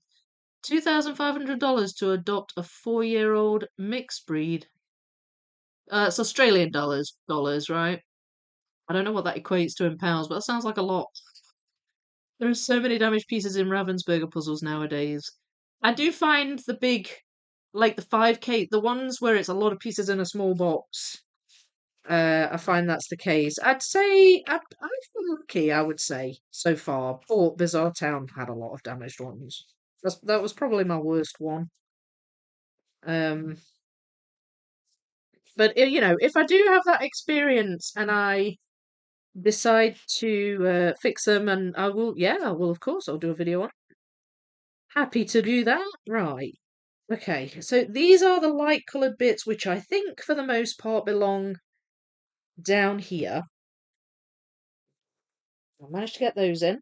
$2,500 to adopt a 4-year-old mixed breed. It's Australian dollars, right? I don't know what that equates to in pounds, but that sounds like a lot. There are so many damaged pieces in Ravensburger puzzles nowadays. I do find the big, like the 5K, the ones where it's a lot of pieces in a small box. I find that's the case. I'd say I've been lucky, I would say, so far. But Bizarre Town had a lot of damaged ones. That was probably my worst one. Um, but you know, if I do have that experience and I decide to fix them, and I will, yeah, I will, of course, I'll do a video on. Happy to do that. Right. Okay, so these are the light coloured bits, which I think for the most part belong down here. I managed to get those in.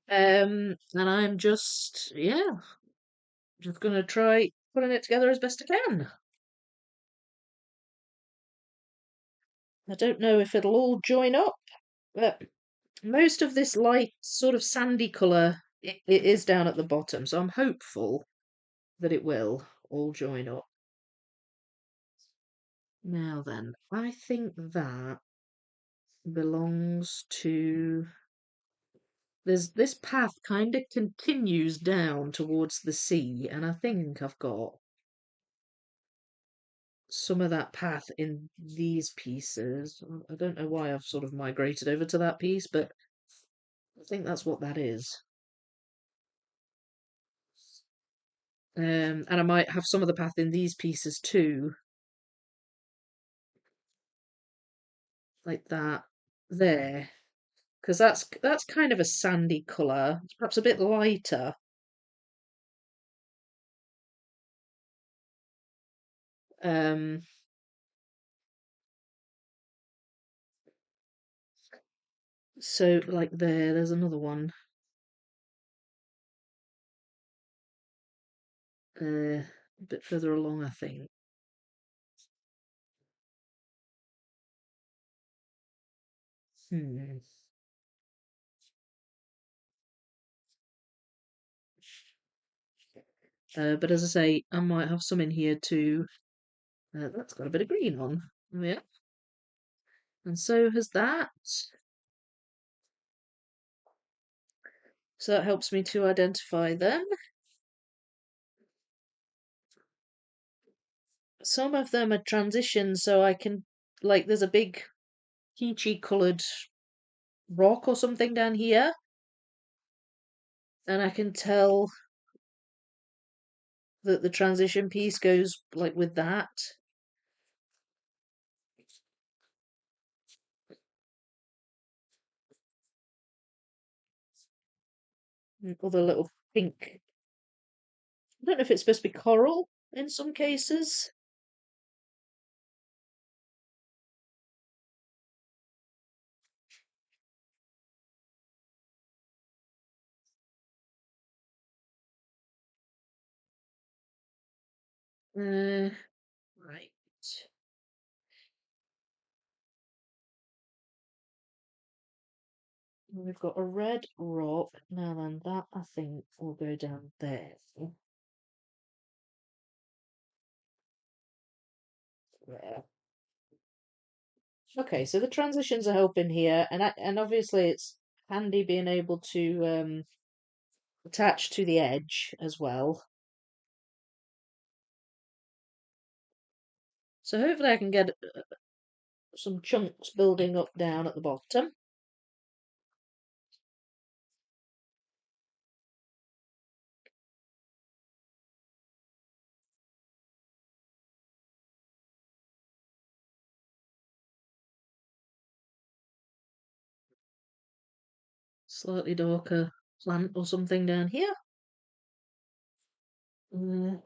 And I'm just, yeah, just gonna try putting it together as best I can. I don't know if it'll all join up, but most of this light sort of sandy colour it is down at the bottom, so I'm hopeful that it will all join up. Now then, I think that belongs to... this path kind of continues down towards the sea, and I think I've got some of that path in these pieces. I don't know why I've sort of migrated over to that piece, but I think that's what that is. And I might have some of the path in these pieces too, like that there, because that's kind of a sandy colour. It's perhaps a bit lighter. Um, so like there's another one. A bit further along, I think. Hmm. But as I say, I might have some in here too. That's got a bit of green on. Yeah. And so has that. So that helps me to identify them. Some of them are transitions, so I can, like, there's a big peachy coloured rock or something down here, and I can tell that the transition piece goes like with that. Other little pink. I don't know if it's supposed to be coral in some cases. Right. We've got a red rock. Now then, that I think will go down there. Yeah. Okay, so the transitions are helping here, and obviously it's handy being able to attach to the edge as well. So hopefully I can get some chunks building up down at the bottom. Slightly darker plant or something down here. Uh,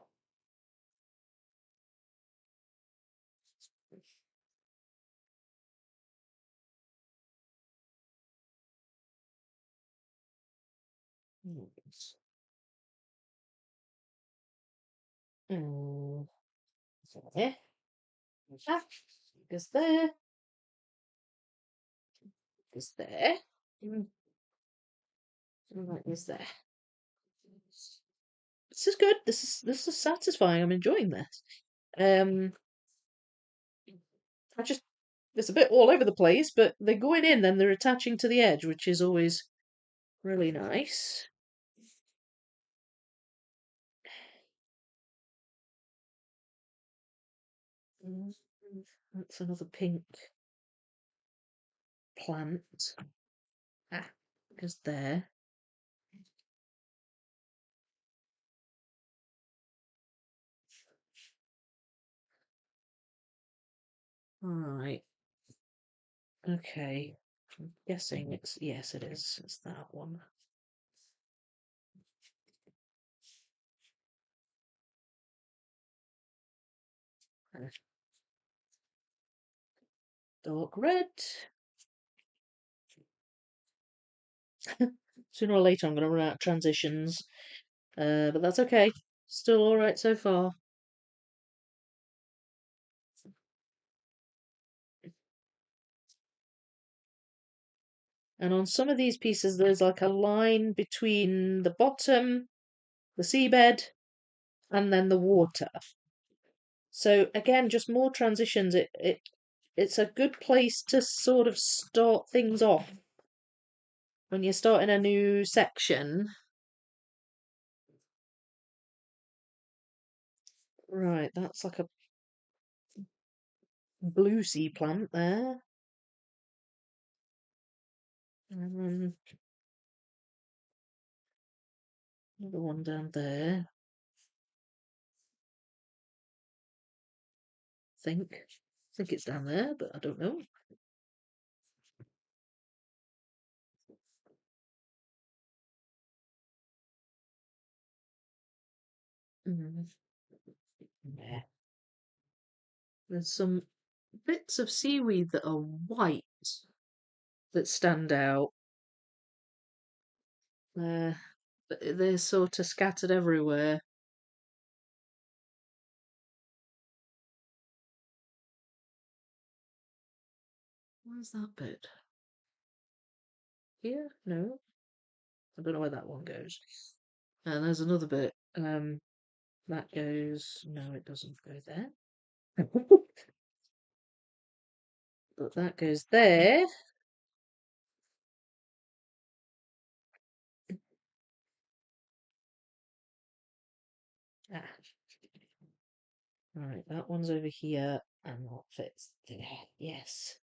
there. That goes there. Goes there. And that goes there. This is good. This is satisfying. I'm enjoying this. Um, I just it's a bit all over the place, but they're going in, then they're attaching to the edge, which is always really nice. Mm, That's another pink plant. Ah, goes there. All right. Okay. I'm guessing it's yes, it is. It's that one. Uh, Dark red. Sooner or later, I'm going to run out of transitions, but that's okay. Still all right so far. And on some of these pieces, there's like a line between the bottom, the seabed, and then the water. So again, just more transitions. It's a good place to sort of start things off when you're starting a new section. Right, that's like a blue sea plant there. And then another one down there. I think it's down there, but I don't know. Mm, yeah. There's some bits of seaweed that are white that stand out. They're, they're sort of scattered everywhere. Where's that bit? Here? No. I don't know where that one goes. And there's another bit. That goes... No, it doesn't go there. But that goes there. Ah. Right, that one's over here, and that fits there. Yes.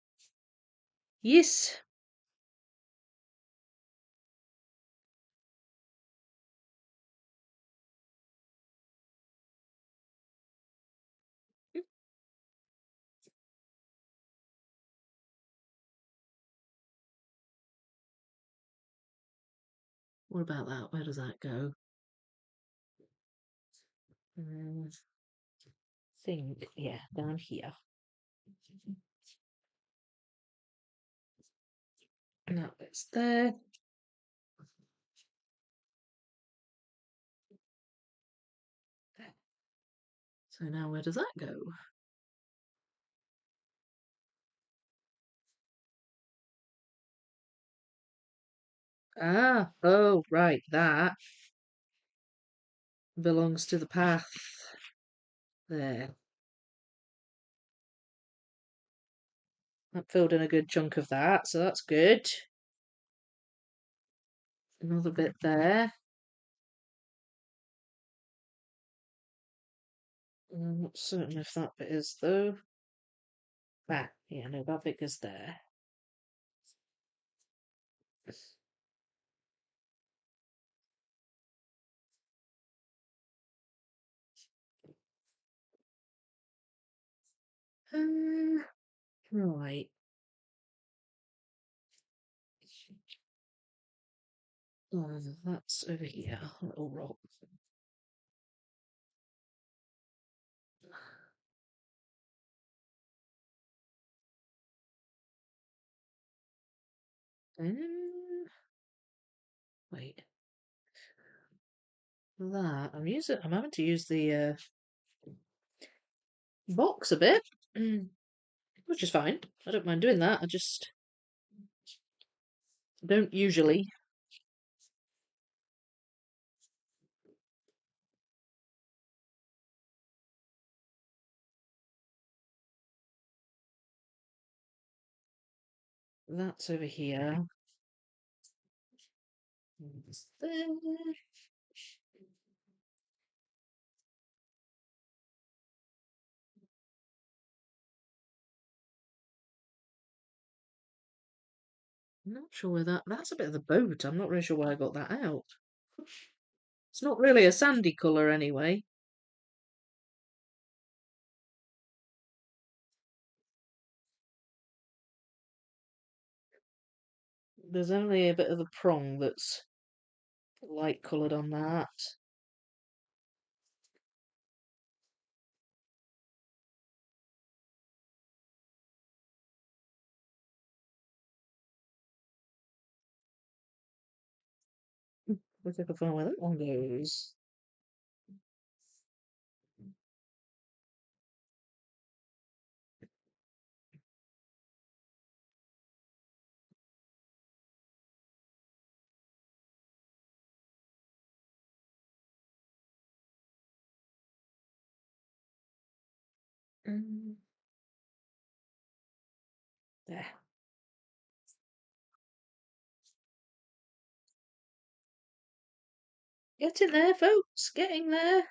Yes. What about that? Where does that go? Think, yeah, down here. And that bit's there. There. So now where does that go? Ah, oh, right, that belongs to the path. There. That filled in a good chunk of that, so that's good. Another bit there. I'm not certain if that bit is, though. Ah, yeah, no, that bit goes there. Right. Oh, that's over here, a little rock. Wait. That I'm having to use the box a bit, which is fine. I don't mind doing that. I just don't usually. That's over here. It's there. I'm not sure where that's a bit of the boat. I'm not really sure why I got that out. It's not really a sandy colour anyway. There's only a bit of the prong that's light coloured on that. Let's see if I can find where that one goes. Mm, there. Getting there, folks. Getting there.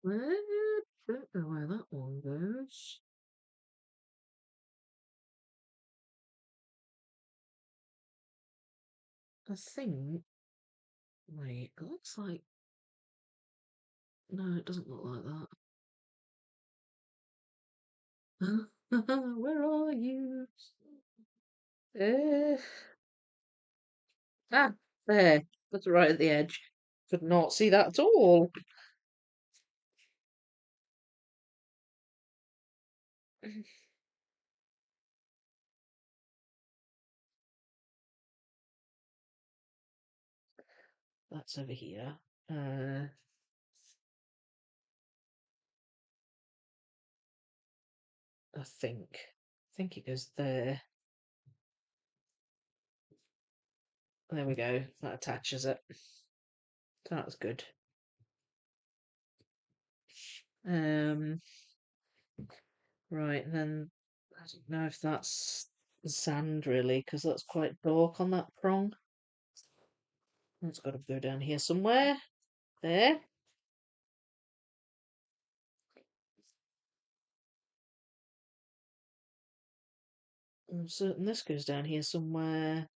Don't know where that one goes. I think. Wait, it looks like. No, it doesn't look like that. Where are you? Uh, ah, there. That's right at the edge. Could not see that at all. That's over here. I think it goes there. There we go. That attaches it. That's good. Right, and then I don't know if that's sand really, because that's quite dark on that prong. It's got to go down here somewhere. There. I'm certain this goes down here somewhere.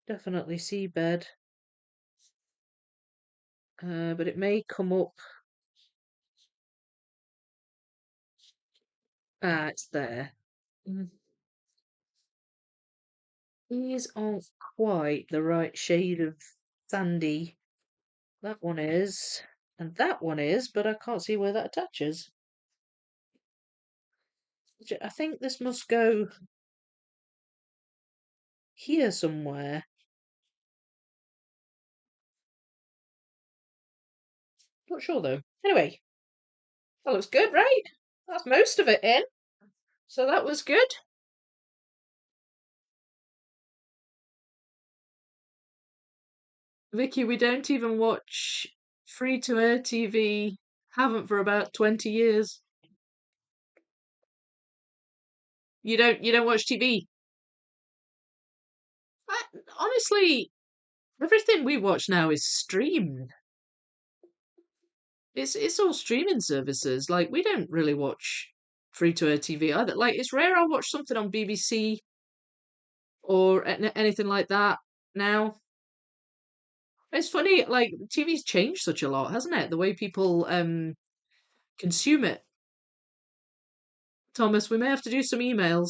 Definitely seabed. But it may come up. Ah, it's there. Mm. These aren't quite the right shade of sandy. That one is, and that one is, but I can't see where that attaches. I think this must go here somewhere. Not sure though. Anyway, that looks good, right? That's most of it in. So that was good. Vicky, we don't even watch free to air TV. Haven't for about 20 years. You don't watch TV? Honestly, everything we watch now is streamed. It's all streaming services. Like we don't really watch free to air TV either. Like it's rare I watch something on BBC or anything like that now. It's funny, like TV's changed such a lot, hasn't it? The way people consume it. Thomas, we may have to do some emails.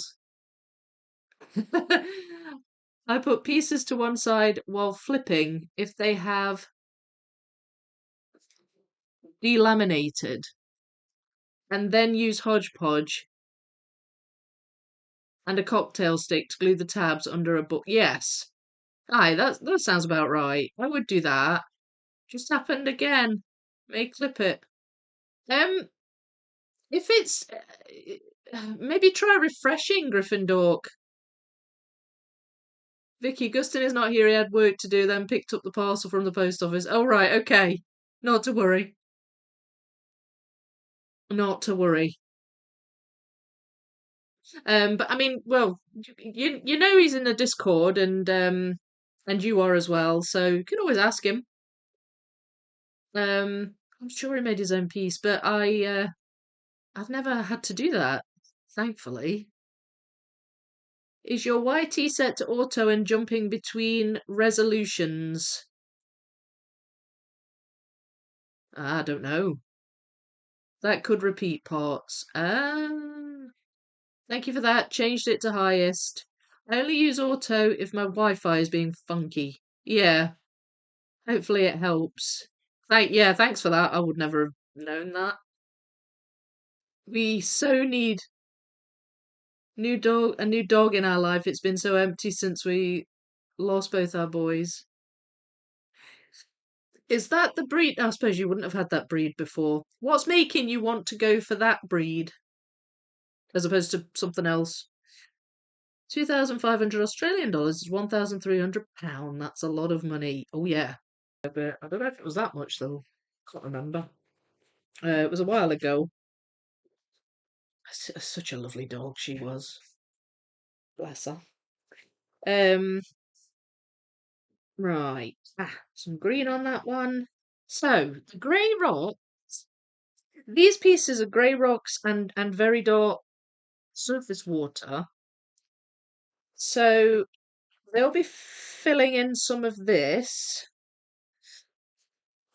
I put pieces to one side while flipping if they have delaminated, and then use hodgepodge and a cocktail stick to glue the tabs under a book. Yes. Aye, that sounds about right. I would do that. Just happened again. May clip it. Um, if it's maybe try refreshing Gryffindor. Vicky, Gustin is not here. He had work to do. Then picked up the parcel from the post office. Oh right, okay. Not to worry. Not to worry. But I mean, well, you know he's in the Discord, and you are as well. So you can always ask him. I'm sure he made his own piece, but I've never had to do that, thankfully. Is your YT set to auto and jumping between resolutions? I don't know. That could repeat parts. Thank you for that. Changed it to highest. I only use auto if my Wi-Fi is being funky. Yeah, hopefully it helps. Yeah, thanks for that. I would never have known that. We so need a new dog in our life. It's been so empty since we lost both our boys. Is that the breed? I suppose you wouldn't have had that breed before. What's making you want to go for that breed as opposed to something else? 2,500 Australian dollars is £1,300. That's a lot of money. Oh yeah. But I don't know if it was that much though. Can't remember. It was a while ago. Such a lovely dog she was. Bless her. Um, right. Some green on that one. So the grey rocks. These pieces are grey rocks and very dark surface water. So they'll be filling in some of this,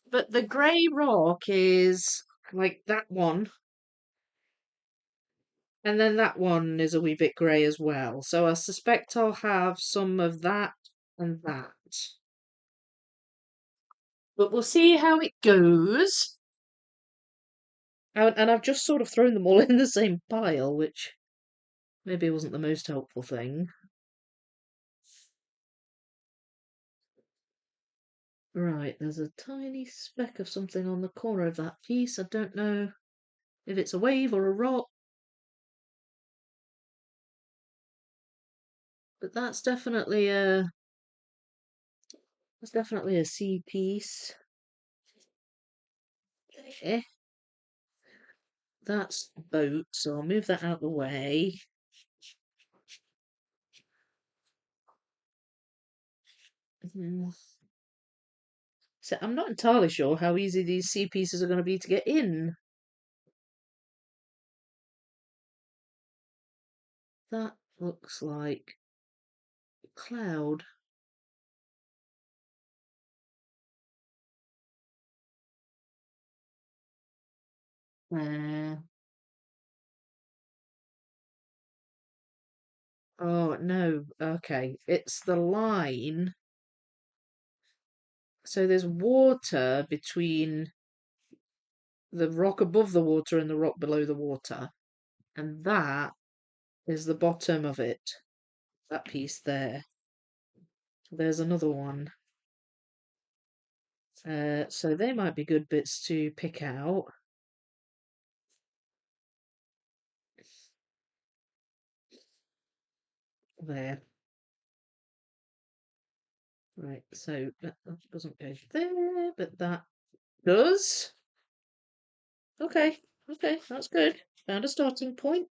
but the grey rock is like that one, and then that one is a wee bit grey as well. So I suspect I'll have some of that and that. But we'll see how it goes. And I've just sort of thrown them all in the same pile, which Maybe it wasn't the most helpful thing. Right, there's a tiny speck of something on the corner of that piece. I don't know if it's a wave or a rock, but that's definitely a sea piece. There. That's the boat, so I'll move that out the way. Mm. So I'm not entirely sure how easy these sea pieces are going to be to get in. That looks like a cloud. Uh, oh no, okay. It's the line. So there's water between the rock above the water and the rock below the water. And that is the bottom of it. That piece there. There's another one. So they might be good bits to pick out. There. Right, so that doesn't go there, but that does. Okay, okay, that's good. Found a starting point.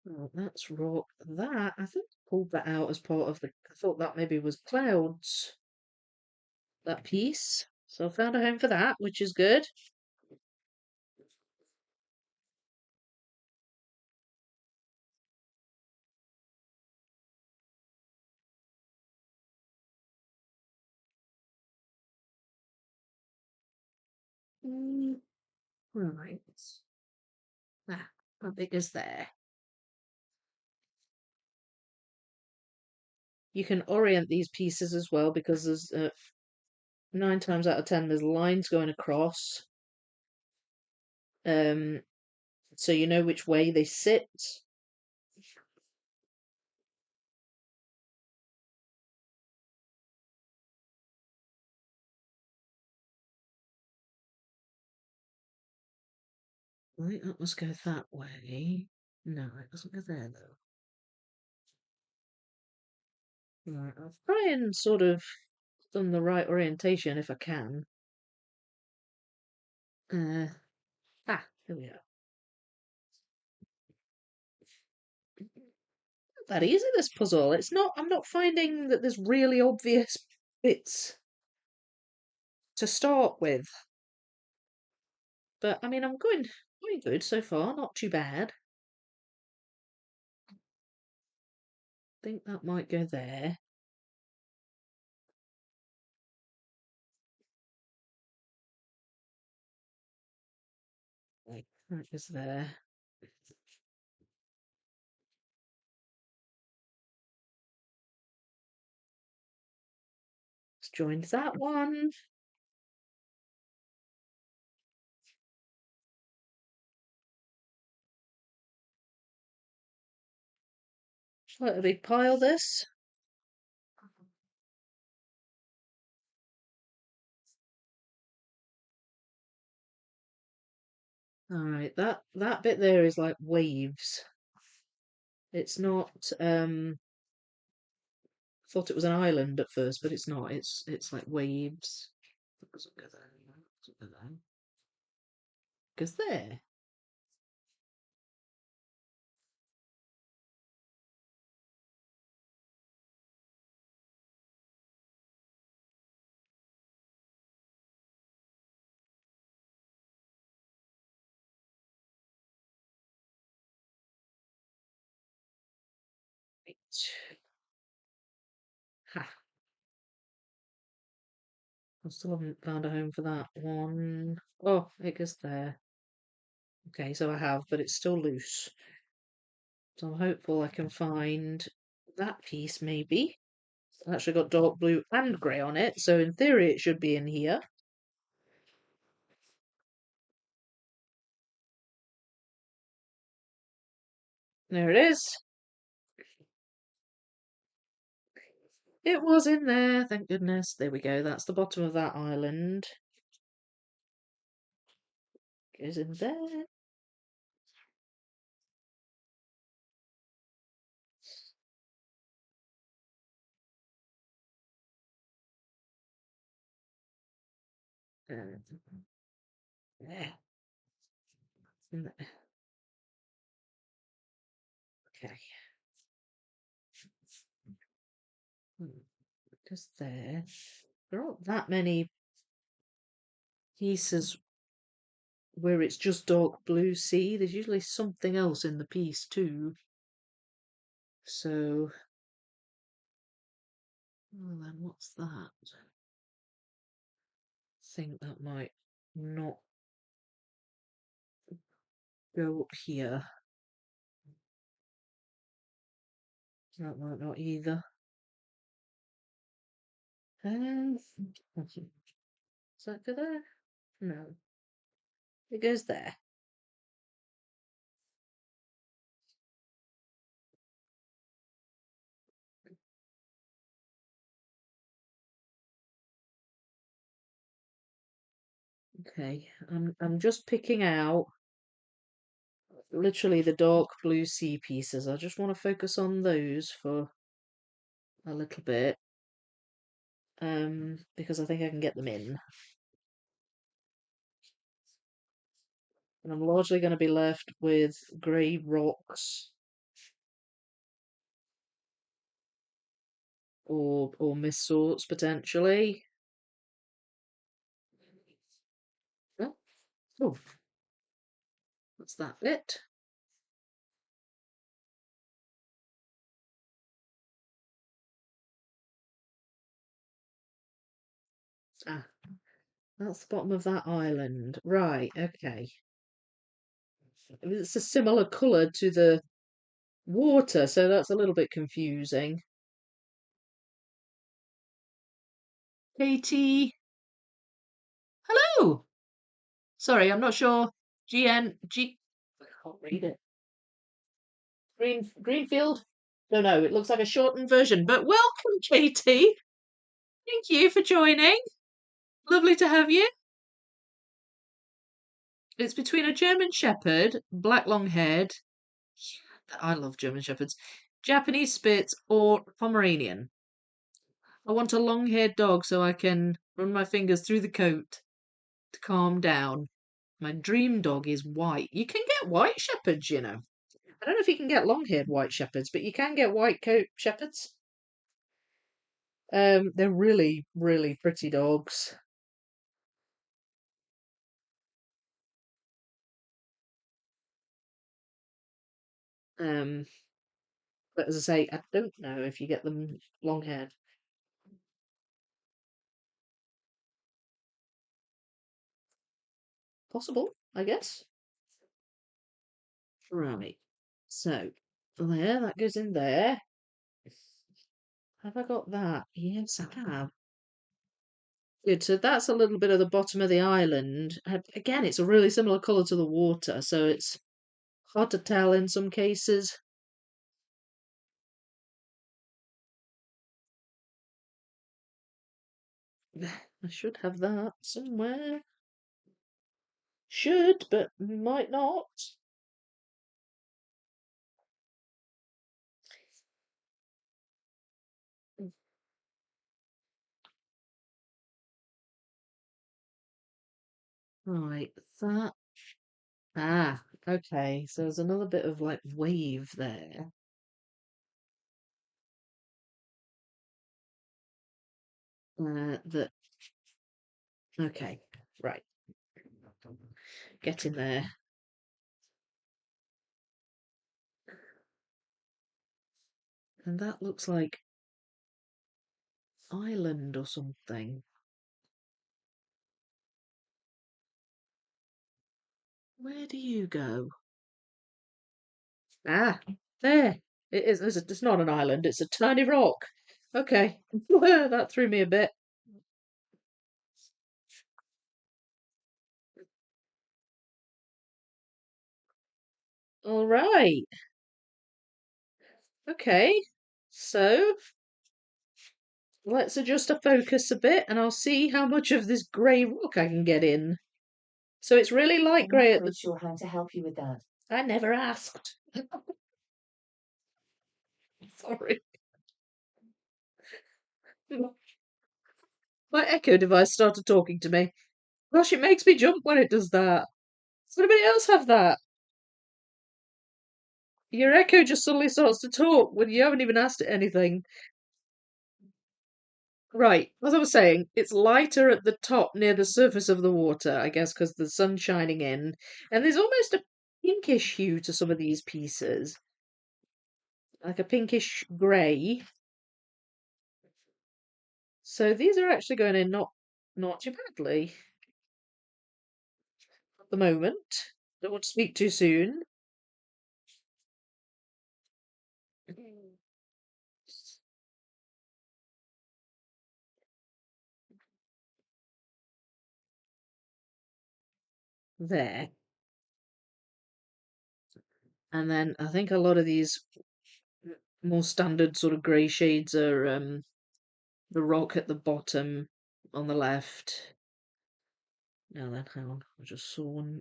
Oh, that's rock. That, I think I pulled that out as part of the. I thought that maybe was clouds, that piece. So I found a home for that, which is good. Mm, right. Ah, how big is there? You can orient these pieces as well because there's 9 times out of 10 there's lines going across. Um, so you know which way they sit. Right, that must go that way. No, it doesn't go there though. Right, I'll try and sort of done the right orientation if I can. Uh, here we are. Not that easy, this puzzle. It's not. I'm not finding that there's really obvious bits to start with. But I mean, I'm going good so far. Not too bad. Think that might go there. Right, that is there. Let's join that one. Quite a big pile, this. All right, that bit there is like waves. It's not. Thought it was an island at first, but it's not. It's like waves. That doesn't go there. That doesn't go there. Goes there. Right. Ha. I still haven't found a home for that one. Oh, it goes there. Okay, so I have, but it's still loose. So I'm hopeful I can find that piece maybe. It's actually got dark blue and grey on it, so in theory it should be in here. There it is. It was in there, thank goodness. There we go. That's the bottom of that island. Goes in there. There. In there. Okay. Just there. There aren't that many pieces where it's just dark blue sea. There's usually something else in the piece too. So, well then, what's that? I think that might not go up here. That might not either. Does that go there? No. It goes there. Okay, I'm just picking out literally the dark blue sea pieces. I just want to focus on those for a little bit. Because I think I can get them in. And I'm largely going to be left with grey rocks or mist sorts potentially. Oh, oh, what's that bit? Ah, that's the bottom of that island. Right, okay. It's a similar colour to the water, so that's a little bit confusing. Katie, hello. Sorry, I'm not sure. I can't read it. Greenfield? No, it looks like a shortened version. But welcome, Katie. Thank you for joining. Lovely to have you. It's between a German Shepherd, black long-haired. I love German Shepherds. Japanese Spitz or Pomeranian. I want a long-haired dog so I can run my fingers through the coat to calm down. My dream dog is white. You can get white shepherds, you know. I don't know if you can get long-haired white shepherds, but you can get white coat shepherds. They're really, really pretty dogs. Um, but as I say, I don't know if you get them long-haired. Possible, I guess. Right. So there, that goes in there. Have I got that? Yes, I have. Good. So that's a little bit of the bottom of the island. Again, it's a really similar colour to the water, so it's hard to tell in some cases. I should have that somewhere. Should, but might not. Right, that. Ah, okay. So there's another bit of like wave there. That. Okay, right. Get in there. And that looks like island or something. Where do you go? Ah, there. It is. It's not an island. It's a tiny rock. Okay, that threw me a bit. All right. Okay, so let's adjust the focus a bit and I'll see how much of this grey rock I can get in. So it's really light grey at the... sure how to help you with that. I never asked. Sorry. My Echo device started talking to me. Gosh, it makes me jump when it does that. Does anybody else have that? Your Echo just suddenly starts to talk when you haven't even asked it anything. Right, as I was saying, it's lighter at the top near the surface of the water, I guess, because the sun's shining in. And there's almost a pinkish hue to some of these pieces, like a pinkish grey. So these are actually going in not too badly at the moment. Don't want to speak too soon. There. And then I think a lot of these more standard sort of grey shades are the rock at the bottom on the left. Now then, hang on, I just saw one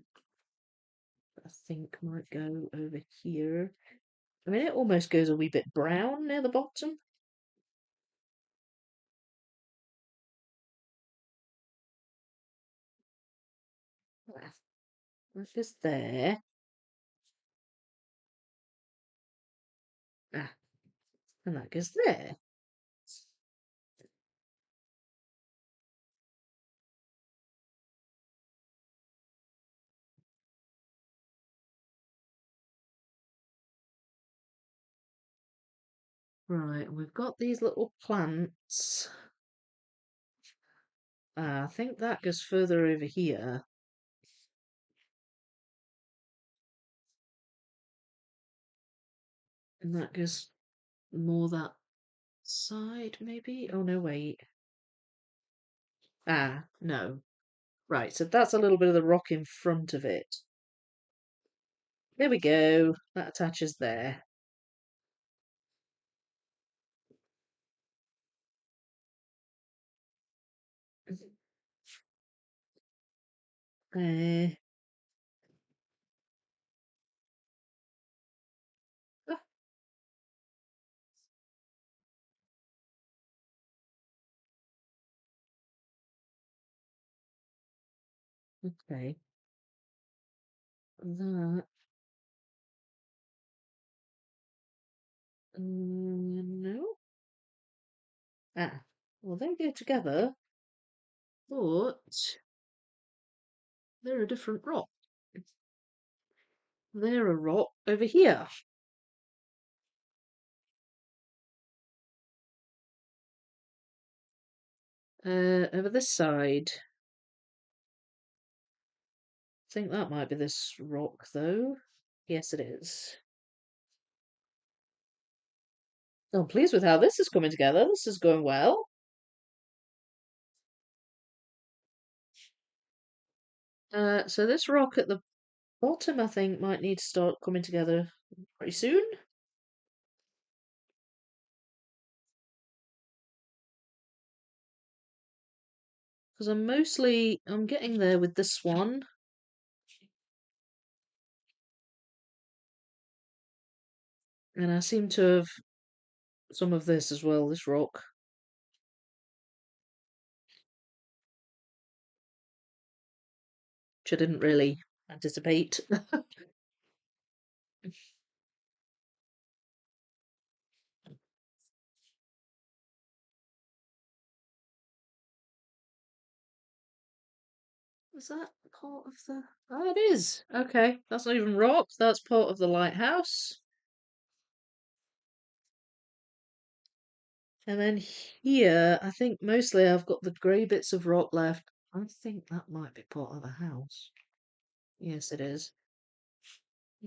I think might go over here. I mean, it almost goes a wee bit brown near the bottom. Ah, that goes there. Ah, and that goes there. Right, and we've got these little plants. Ah, I think that goes further over here. And that goes more that side, maybe? Oh, no, wait. Ah, no. Right, so that's a little bit of the rock in front of it. There we go. That attaches there. Uh, ah, okay. That. No. Ah, well, they go together, but they're a different rock. They're a rock over here. Over this side. I think that might be this rock, though. Yes, it is. I'm pleased with how this is coming together. This is going well. So this rock at the bottom, I think, might need to start coming together pretty soon. Because I'm getting there with this one. And I seem to have some of this as well, this rock, which I didn't really anticipate. Is that part of the... Oh, it is. Okay, that's not even rock. That's part of the lighthouse. And then here, I think mostly I've got the grey bits of rock left. I think that might be part of the house. Yes, it is.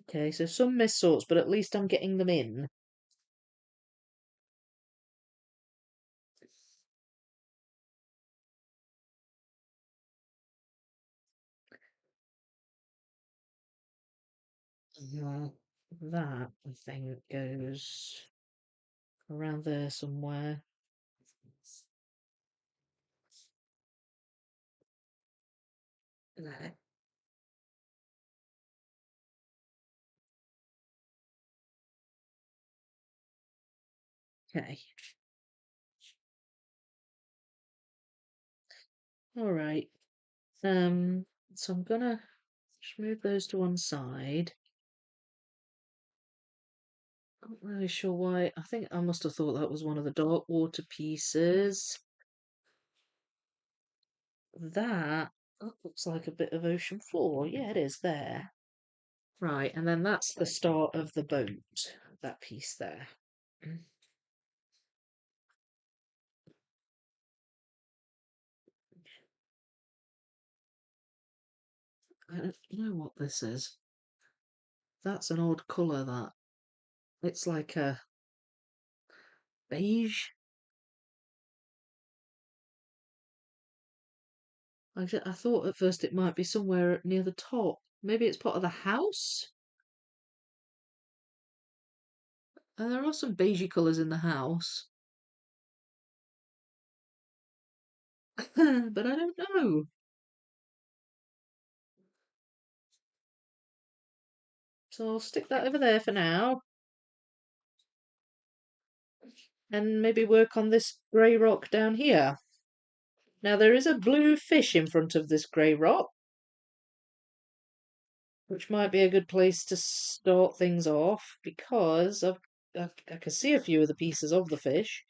Okay, so some missed sorts, but at least I'm getting them in. Uh, that, I think, goes... around there somewhere. There. Okay. All right. So I'm gonna just move those to one side. I'm not really sure why. I think I must have thought that was one of the dark water pieces. That looks like a bit of ocean floor. Yeah, it is there. Right, and then that's the start of the boat, that piece there. I don't know what this is. That's an odd colour, that. It's like a beige. I thought at first it might be somewhere near the top. Maybe it's part of the house? And there are some beigey colours in the house. But I don't know. So I'll stick that over there for now. And maybe work on this grey rock down here. Now there is a blue fish in front of this grey rock, which might be a good place to start things off because I can see a few of the pieces of the fish.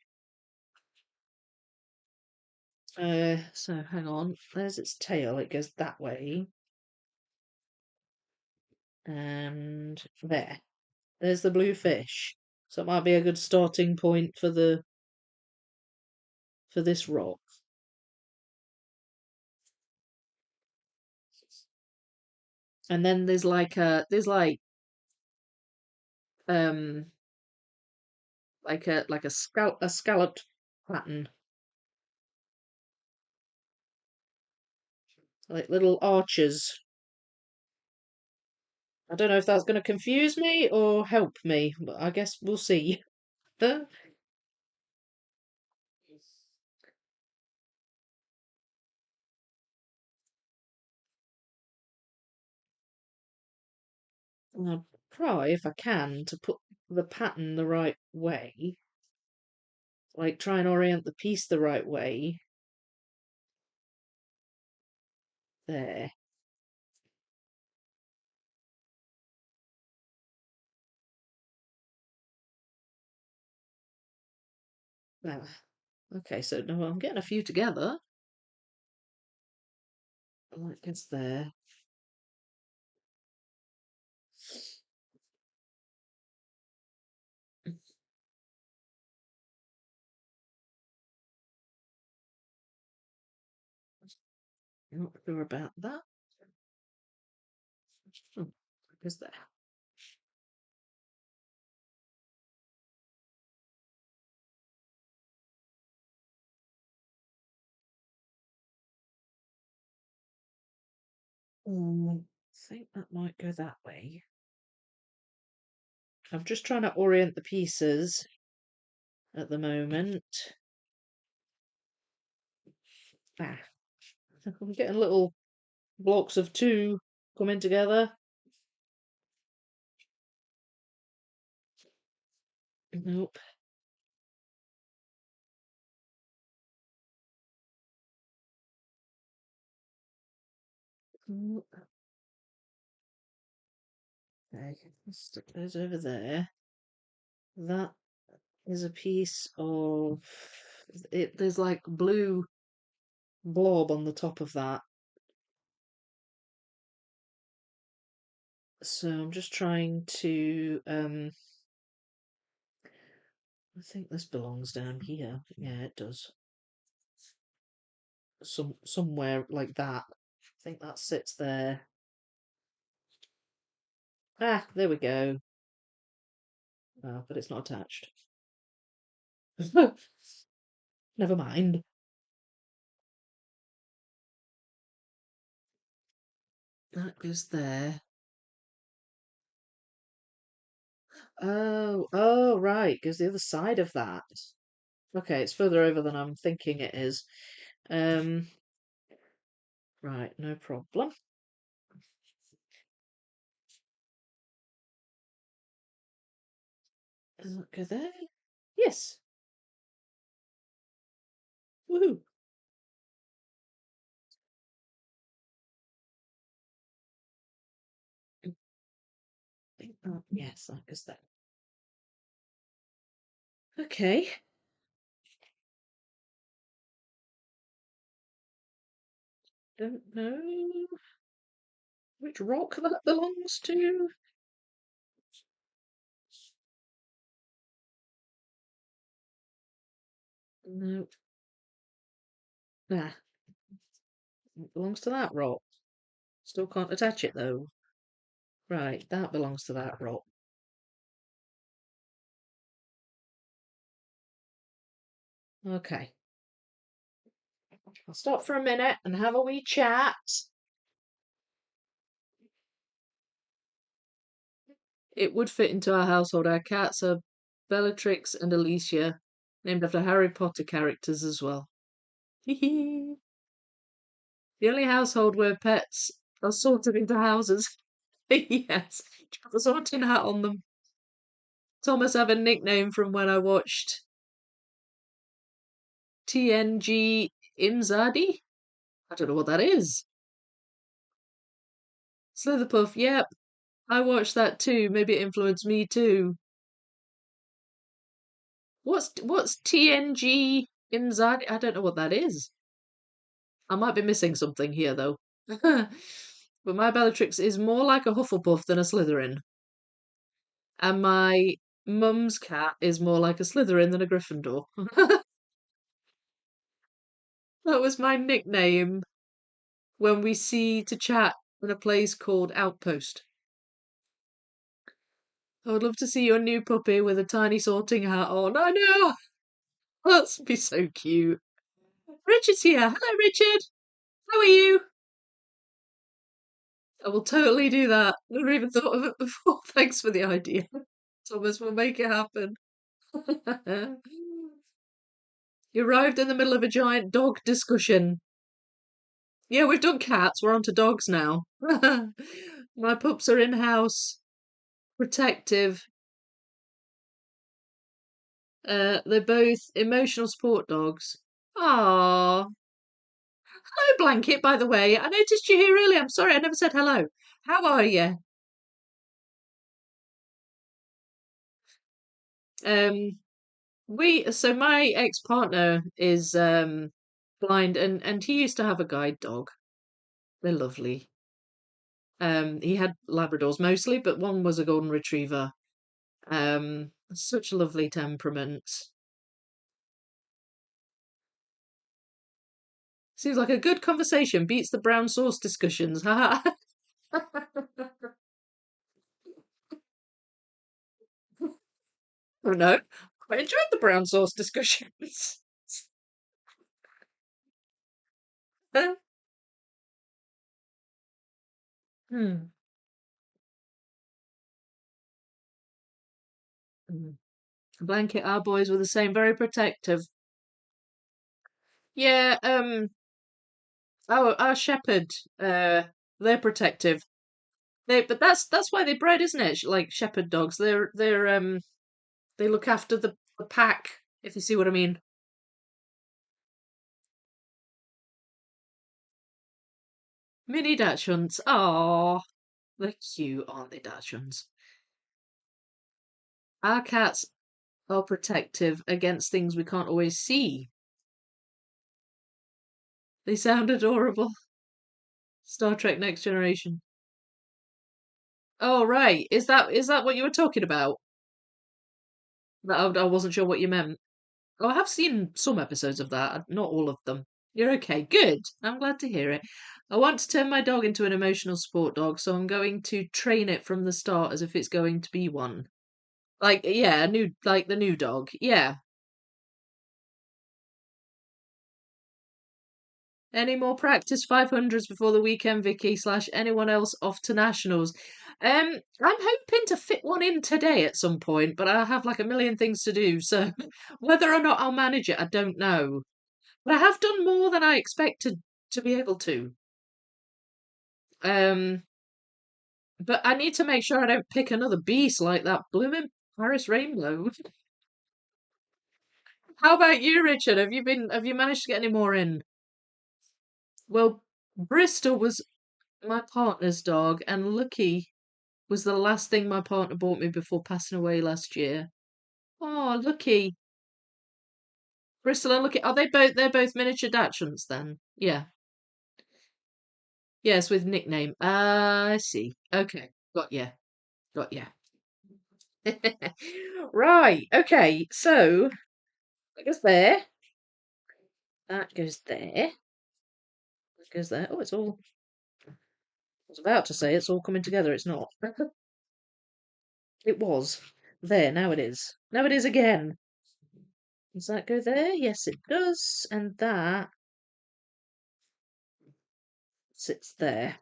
So hang on, there's its tail, it goes that way. And there's the blue fish. So it might be a good starting point for this rock. And then there's um a scalloped pattern, like little arches. I don't know if that's going to confuse me or help me, but I guess we'll see. I'll try, if I can, to put the pattern the right way, like try and orient the piece the right way. There. Ah, okay, so no, I'm getting a few together. Like it's there. Not sure about that. Hmm, is there? I think that might go that way. I'm just trying to orient the pieces at the moment. Ah, I'm getting little blocks of two coming together. Nope. Nope. Okay, let's stick those over there. That is a piece of it. There's like blue blob on the top of that. So I'm just trying to I think this belongs down here. Yeah, it does. Somewhere like that. I think that sits there. Ah, there we go. Oh, but it's not attached. Never mind. That goes there. Oh, right, goes the other side of that. Okay, it's further over than I'm thinking it is. Um, right, no problem. Does it go there? Yes. Woohoo. Yes, that goes there. Okay. Don't know which rock that belongs to. No. Nah, it belongs to that rock. Still can't attach it though. Right, that belongs to that rock. Okay. I'll stop for a minute and have a wee chat. It would fit into our household. Our cats are Bellatrix and Alicia, named after Harry Potter characters as well. The only household where pets are sorted into houses. Yes, got the sorting hat on them. Thomas have a nickname from when I watched TNG Imzadi. I don't know what that is. Slitherpuff, yep. I watched that too. Maybe it influenced me too. What's TNG Imzadi? I don't know what that is. I might be missing something here though. But my Bellatrix is more like a Hufflepuff than a Slytherin. And my mum's cat is more like a Slytherin than a Gryffindor. That was my nickname when we see to chat in a place called Outpost. I would love to see your new puppy with a tiny sorting hat on. I know! That's be so cute. Richard's here. Hello, Richard. How are you? I will totally do that. Never even thought of it before. Thanks for the idea. Thomas will make it happen. You arrived in the middle of a giant dog discussion. Yeah, we've done cats. We're on to dogs now. My pups are in house, protective. They're both emotional support dogs. Ah, hello, Blanket. By the way, I noticed you here earlier. I'm sorry, I never said hello. How are you? Um, so my ex-partner is blind, and he used to have a guide dog. They're lovely. He had Labradors mostly, but one was a golden retriever. Such a lovely temperament. Seems like a good conversation. Beats the brown sauce discussions. Haha. Oh no, I enjoyed the brown sauce discussions. Hmm. Mm. Blanket, our boys were the same, very protective. Yeah, our shepherd, they're protective. But that's why they bred, isn't it? Like shepherd dogs, they look after the pack, if you see what I mean. Mini Dachshunds. Oh, they're cute, aren't they, Dachshunds? Our cats are protective against things we can't always see. They sound adorable. Star Trek Next Generation. Oh, right. Is that what you were talking about? That I wasn't sure what you meant. Oh, I have seen some episodes of that, not all of them. You're okay. Good. I'm glad to hear it. I want to turn my dog into an emotional support dog, so I'm going to train it from the start as if it's going to be one. Like, yeah, like the new dog. Yeah. Any more practice 500s before the weekend, Vicky, / anyone else off to nationals? I'm hoping to fit one in today at some point, but I have like a million things to do, so whether or not I'll manage it, I don't know. But I have done more than I expected to be able to. Um, but I need to make sure I don't pick another beast like that blooming Paris Rainbow. How about you, Richard? Have you managed to get any more in? Well, Bristol was my partner's dog, and Lucky was the last thing my partner bought me before passing away last year. Oh, Lucky. Bristol and Lucky. Are they both? They're both miniature Dachshunds then? Yeah. Yes, with nickname. I see. Okay. Got ya. Got ya. Right. Okay. So that goes there. That goes there. That goes there. Oh, it's all. I was about to say it's all coming together. It's not. It was. There. Now it is. Now it is again. Does that go there? Yes, it does. And that sits there.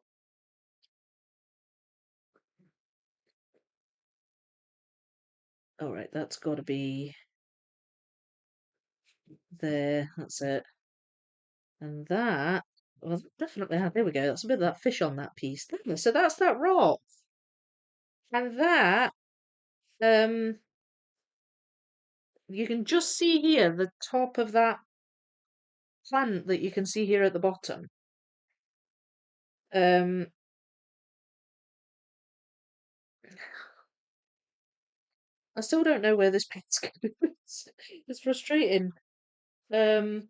All right. That's got to be there. That's it. And that. Well, definitely. There we go. That's a bit of that fish on that piece. There. So that's that rock. And that. Um. You can just see here the top of that plant that you can see here at the bottom. Um, I still don't know where this pet's going. It's frustrating. Um,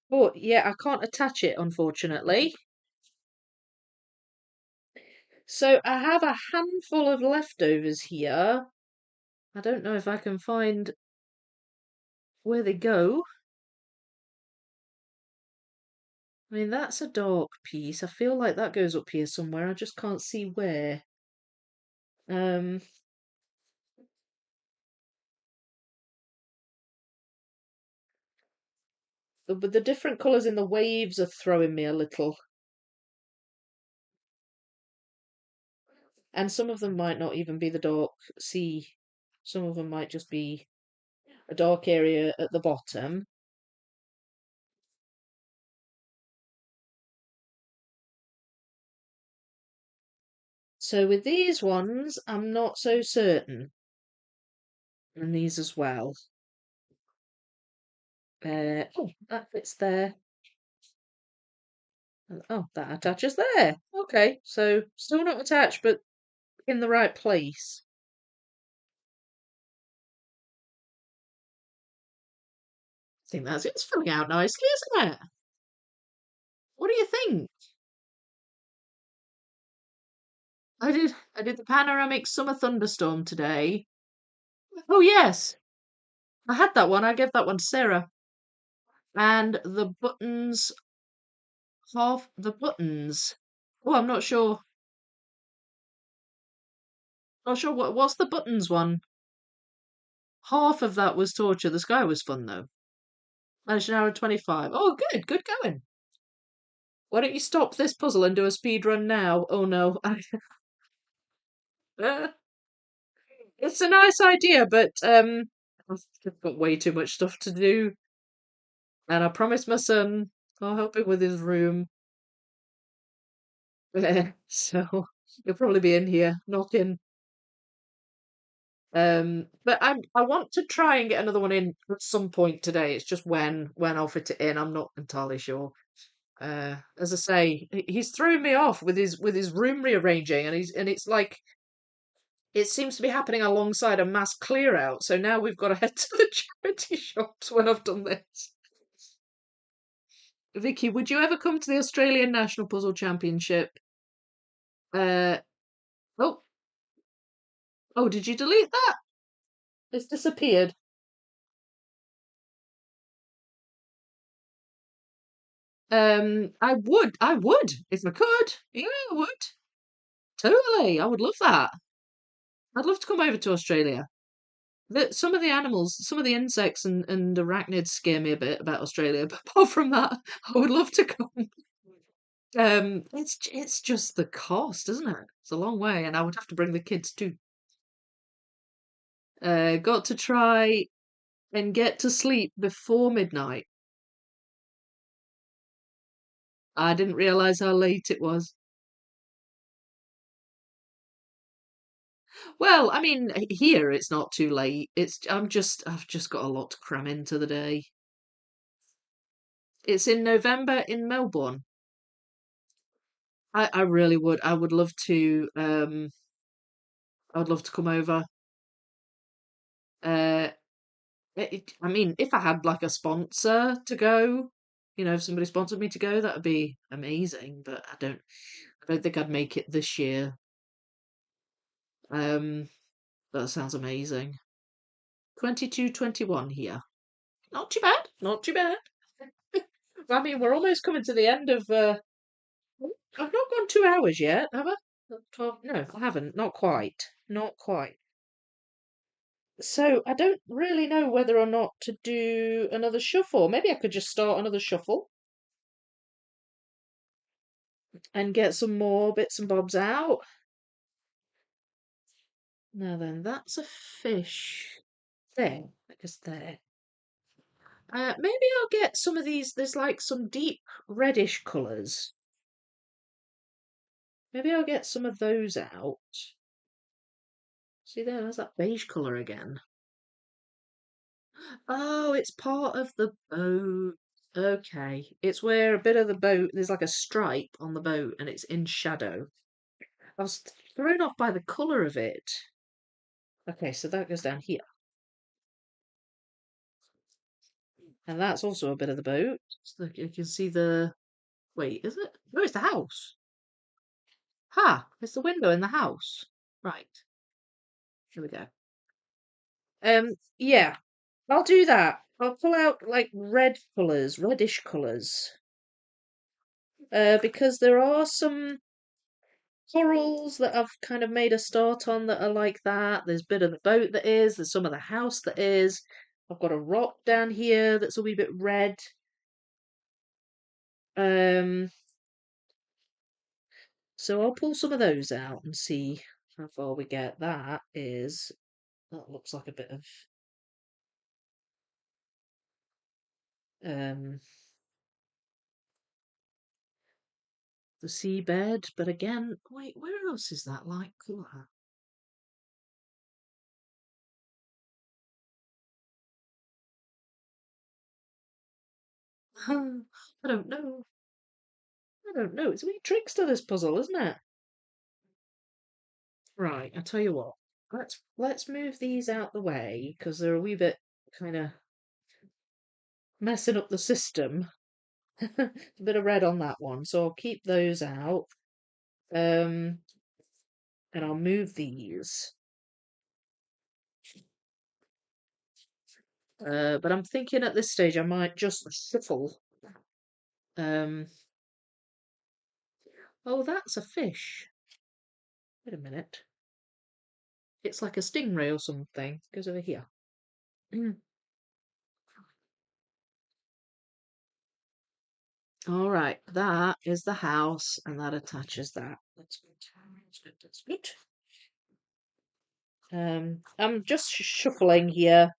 but yeah, I can't attach it, unfortunately. So I have a handful of leftovers here. I don't know if I can find where they go. I mean, that's a dark piece. I feel like that goes up here somewhere. I just can't see where. Um, but the different colours in the waves are throwing me a little. And some of them might not even be the dark sea. Some of them might just be a dark area at the bottom. So with these ones, I'm not so certain. And these as well. Oh, that fits there. Oh, that attaches there. Okay, so still not attached, but in the right place. I think that's it's filling out nicely, isn't it? What do you think? I did the panoramic summer thunderstorm today. Oh yes, I had that one. I gave that one to Sarah. And the buttons, half the buttons. Oh, I'm not sure. Not sure what's the buttons one. Half of that was torture. The sky was fun though. Managed an hour and 25. Oh, good, good going. Why don't you stop this puzzle and do a speed run now? Oh no. It's a nice idea, but I've got way too much stuff to do. And I promised my son I'll help him with his room. So he'll probably be in here knocking. But I want to try and get another one in at some point today. It's just when I'll fit it in. I'm not entirely sure. As I say, he's throwing me off with his room rearranging, and it's like it seems to be happening alongside a mass clear out. So now we've got to head to the charity shops when I've done this. Vicky, would you ever come to the Australian National Puzzle Championship? Uh, oh, oh, did you delete that? It's disappeared. I would if I could. Yeah, I would. Totally, I would love that. I'd love to come over to Australia. Some of the animals, some of the insects and arachnids scare me a bit about Australia, but apart from that, I would love to come. It's just the cost, isn't it? It's a long way, and I would have to bring the kids too. Got to try and get to sleep before midnight. I didn't realize how late it was. Well, I mean, here it's not too late. I've just got a lot to cram into the day. It's in November in Melbourne. I really would. I would love to come over. Uh, I mean, if I had like a sponsor to go, if somebody sponsored me to go, that would be amazing. But I don't think I'd make it this year. Um, that sounds amazing. 22, 21 here. Not too bad. Not too bad. I mean, we're almost coming to the end of. I've not gone 2 hours yet, have I? 12? No, I haven't. Not quite. Not quite. So I don't really know whether or not to do another shuffle. Maybe I could just start another shuffle and get some more bits and bobs out. Now then, that's a fish. There, I guess there. Maybe I'll get some of these. There's like some deep reddish colours. Maybe I'll get some of those out. See there's that beige colour again. Oh, it's part of the boat. Okay. It's where a bit of the boat, there's like a stripe on the boat and it's in shadow. I was thrown off by the colour of it. Okay, so that goes down here. And that's also a bit of the boat. So you can see the. Wait, is it? No, it's the house. Ha! It's the window in the house. Right. Here we go. Yeah. I'll do that. I'll pull out like red colours, reddish colours. Because there are some corals that I've kind of made a start on that are like that. There's a bit of the boat that is, there's some of the house that is. I've got a rock down here that's a wee bit red. Um, so I'll pull some of those out and see how far we get. That looks like a bit of um the seabed, but again, wait, where else is that like colour? I don't know. I don't know. It's a wee trickster, this puzzle, isn't it? Right, I tell you what. Let's move these out the way because they're a wee bit kind of messing up the system. A bit of red on that one, so I'll keep those out. Um, and I'll move these. But I'm thinking at this stage I might just shuffle. Um, oh, that's a fish. Wait a minute. It's like a stingray or something. Goes over here. All right, that is the house, and that attaches that. That's good. That's good. That's good. I'm just shuffling here.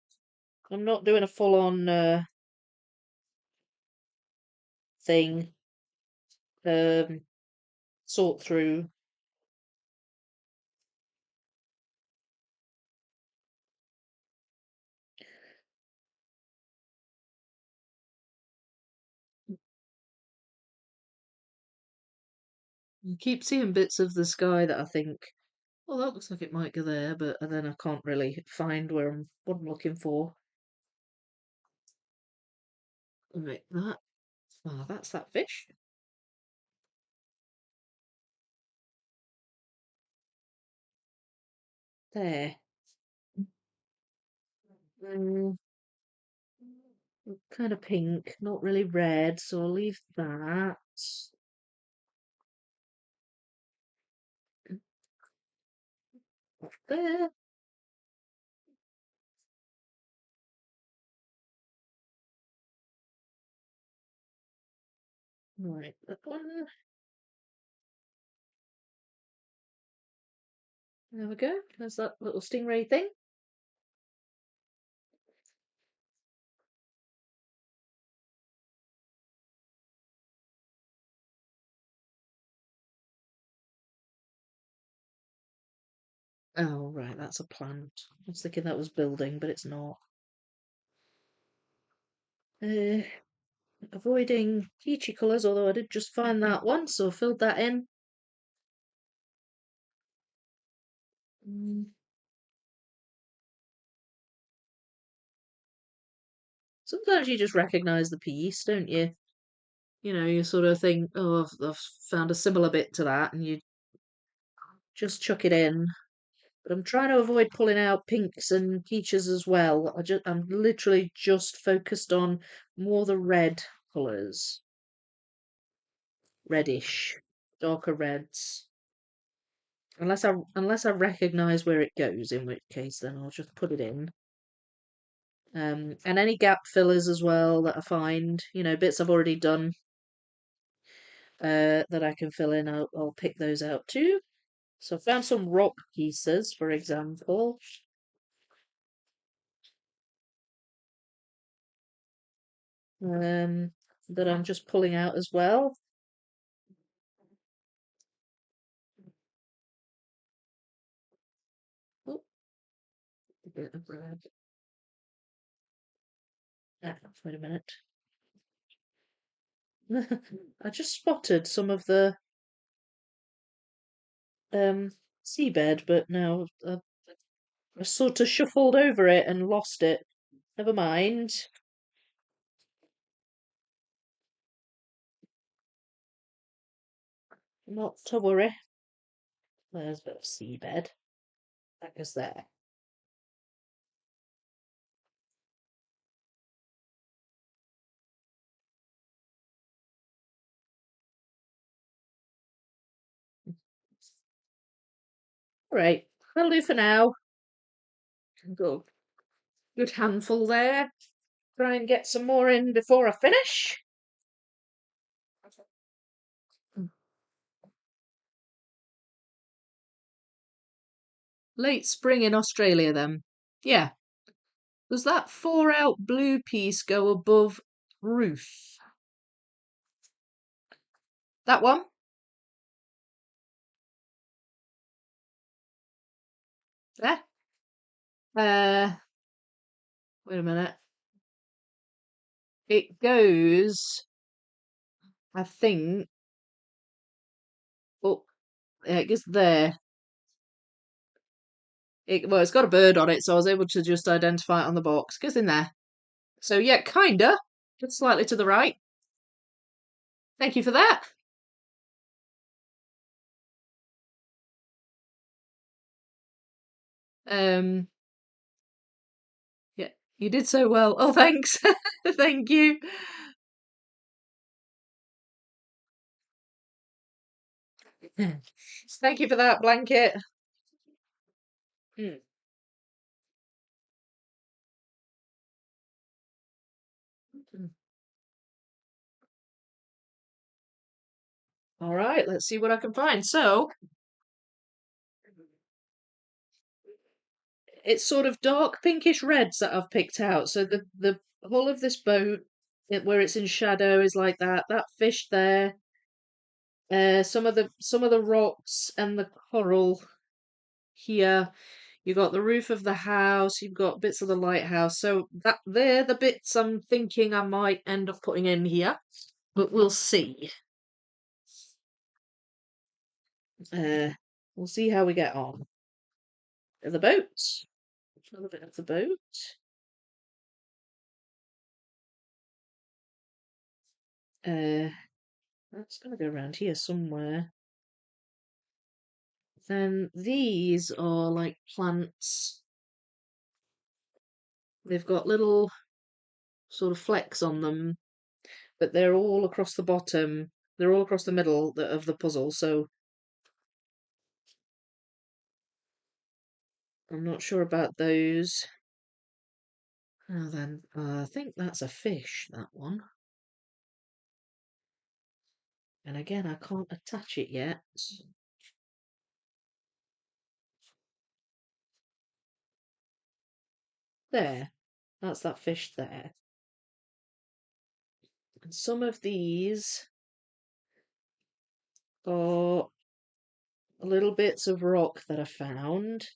I'm not doing a full-on thing. Um, sort through. I keep seeing bits of the sky that I think, oh, that looks like it might go there, but and then I can't really find what I'm looking for. Right, that's that fish. There. Mm, kind of pink, not really red, so I'll leave that. There. Right, that one. There we go. There's that little stingray thing. Oh, right, that's a plant. I was thinking that was building, but it's not. Uh, Avoiding peachy colours, although I did just find that one, so I filled that in. Mm, Sometimes you just recognise the piece, don't you? You know, you sort of think, oh, I've found a similar bit to that, and you just chuck it in. But I'm trying to avoid pulling out pinks and peaches as well. I'm literally just focused on more the red colours, reddish, darker reds. Unless I recognise where it goes, in which case then I'll just put it in. And any gap fillers as well that I find, bits I've already done, that I can fill in, I'll pick those out too. So I found some rock pieces, for example. Um, that I'm just pulling out as well. Oh, a bit of red. Wait a minute. I just spotted some of the seabed, but no, I sort of shuffled over it and lost it. Never mind. Not to worry. There's a bit of seabed. That goes there. Right, that'll do for now. Go. Good handful there. Try and get some more in before I finish. Late spring in Australia, then. Yeah. Does that 4 out blue piece go above roof? That one? There? Uh, Wait a minute. It goes, I think, oh, yeah, it goes there. Well, it's got a bird on it, so I was able to just identify it on the box. Goes in there. So yeah, kinda. Just slightly to the right. Thank you for that. Um, yeah, you did so well. Oh, thanks. Thank you. Thank you for that blanket. Hmm. All right, let's see what I can find. So it's sort of dark pinkish reds that I've picked out. So the whole of this boat, where it's in shadow, is like that. That fish there. Some of the rocks and the coral here. You've got the roof of the house. You've got bits of the lighthouse. So that they're the bits I'm thinking I might end up putting in here, but we'll see. Uh, we'll see how we get on. The boat. Another bit of the boat. Uh, that's gonna go around here somewhere. Then these are like plants. They've got little sort of flecks on them, but they're all across the bottom. They're all across the middle of the puzzle, so I'm not sure about those. Now then, I think that's a fish, that one. And again, I can't attach it yet. There. That's that fish there. And some of these are little bits of rock that I found.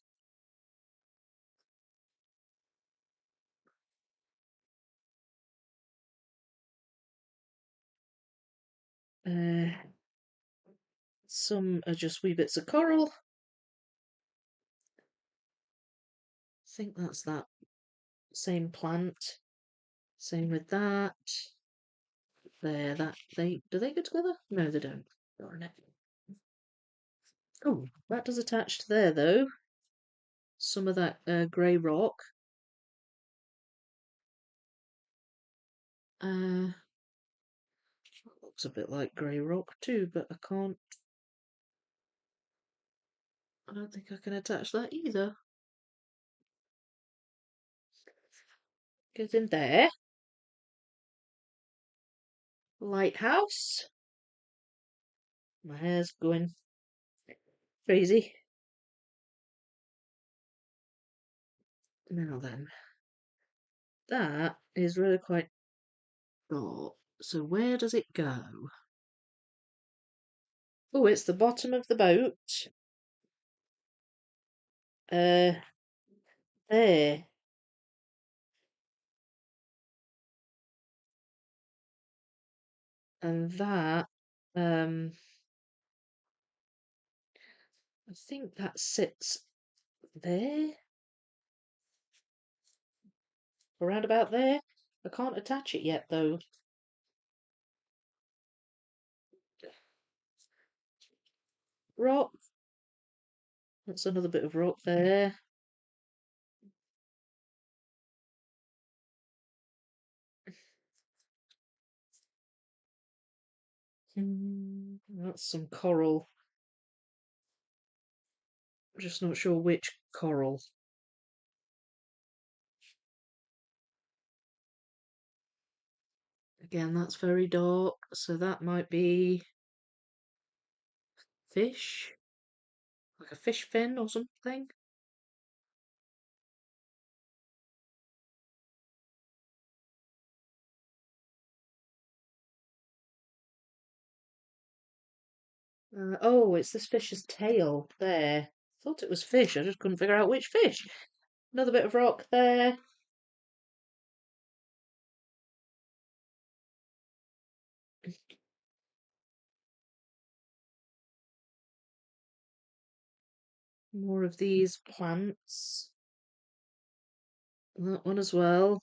Some are just wee bits of coral. I think that's that same plant. Same with that. There, that do they go together? No, they don't. Darn it. Oh, that does attach to there though. Some of that grey rock. Looks a bit like grey rock too, but I can't. I don't think I can attach that either. Goes in there. Lighthouse. My hair's going crazy. Now then, that is really quite short. So where does it go? Oh, it's the bottom of the boat. There. And that, I think that sits there. Around about there. I can't attach it yet though. Rock. That's another bit of rock there. That's some coral. I'm just not sure which coral. Again, that's very dark, so that might be fish, like a fish fin or something. Oh, it's this fish's tail there. Thought it was fish, I just couldn't figure out which fish. Another bit of rock there. More of these plants. That one as well.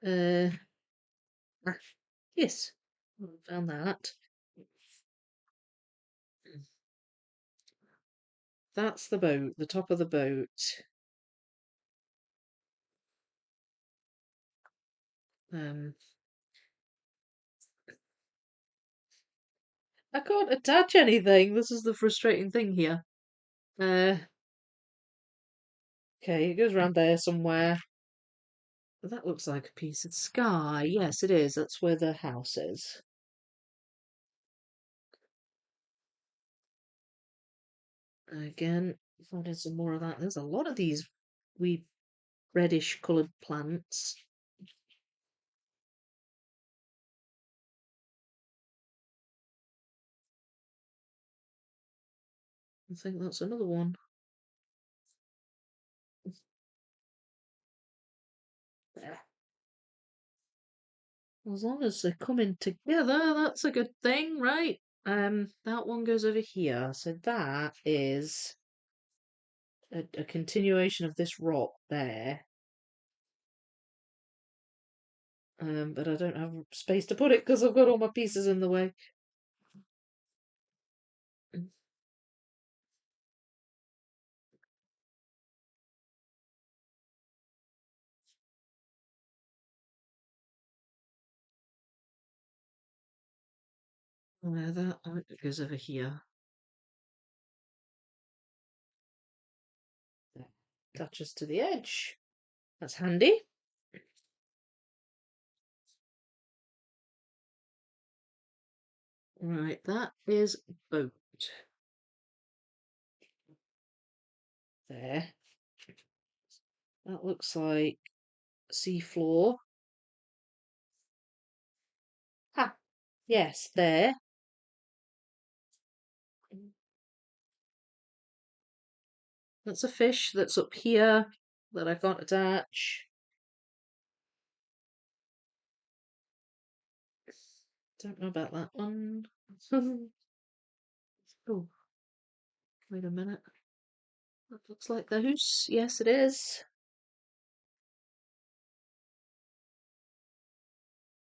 Uh, yes, found that. That's the boat, the top of the boat. Um, I can't attach anything. This is the frustrating thing here. Uh, okay, it goes around there somewhere. That looks like a piece of sky. Yes, it is. That's where the house is. Again, finding some more of that. There's a lot of these wee reddish coloured plants. I think that's another one. There. As long as they're coming together, that's a good thing, right? That one goes over here. So that is a continuation of this rock there. But I don't have space to put it because I've got all my pieces in the way. That goes over here. There. Touches to the edge. That's handy. Right, that is boat. There. That looks like seafloor. Ha! Yes, there. That's a fish that's up here that I can't attach. Don't know about that one. Oh, wait a minute. That looks like the house. Yes, it is.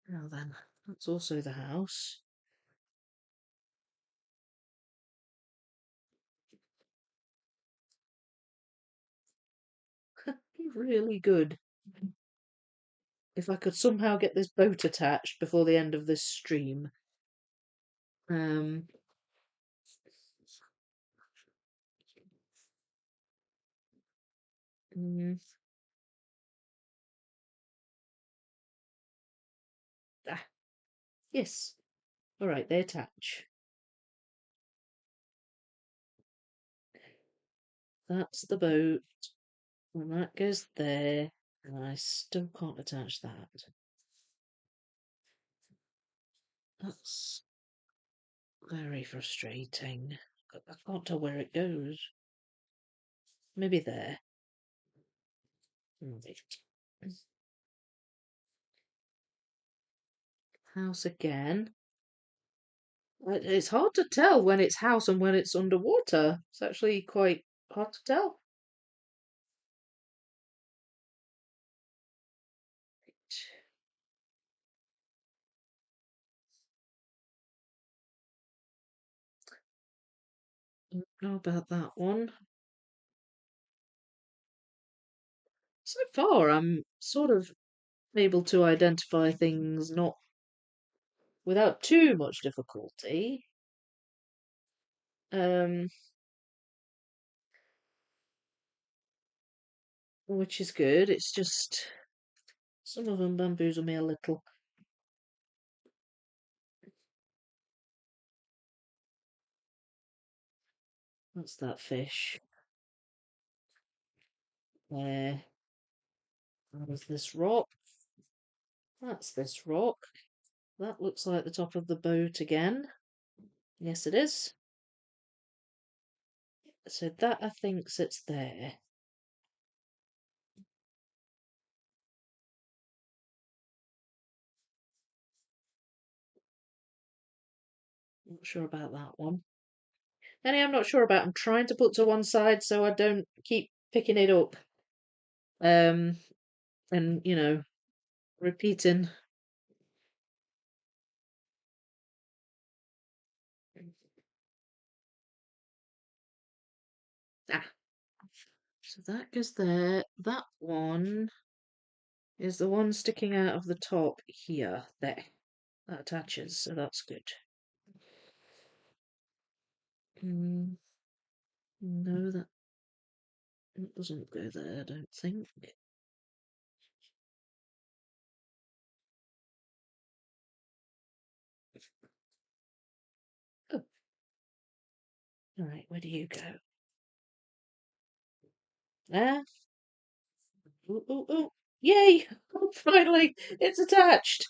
Now then, that's also the house. Really good. If I could somehow get this boat attached before the end of this stream. Um, mm, ah, yes. All right, they attach. That's the boat, and that goes there, and I still can't attach that. That's very frustrating. I can't tell where it goes. Maybe there. Right. House again. It's hard to tell when it's house and when it's underwater. It's actually quite hard to tell. Don't know about that one. So far, I'm sort of able to identify things not without too much difficulty. Um, which is good. It's just some of them bamboozle me a little. That's that fish. There. There's this rock. That's this rock. That looks like the top of the boat again. Yes, it is. So that I think sits there. Not sure about that one. Any I'm not sure about. I'm trying to put to one side so I don't keep picking it up. Um, and repeating. Ah, so that goes there. That one is the one sticking out of the top here. There. That attaches, so that's good. Mm, no, that doesn't go there, I don't think. Oh, alright, where do you go? There. Ooh, ooh, ooh. Yay! Finally, it's attached.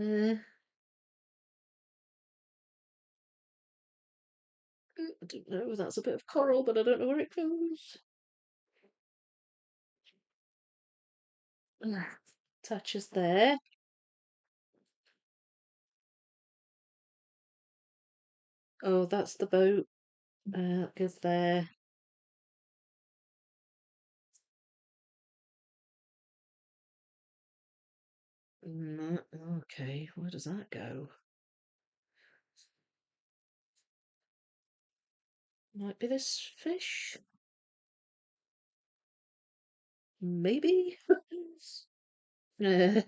I don't know. That's a bit of coral, but I don't know where it goes. Attaches there. Oh, that's the boat. Goes there. Okay, where does that go? Might be this fish? Maybe? uh,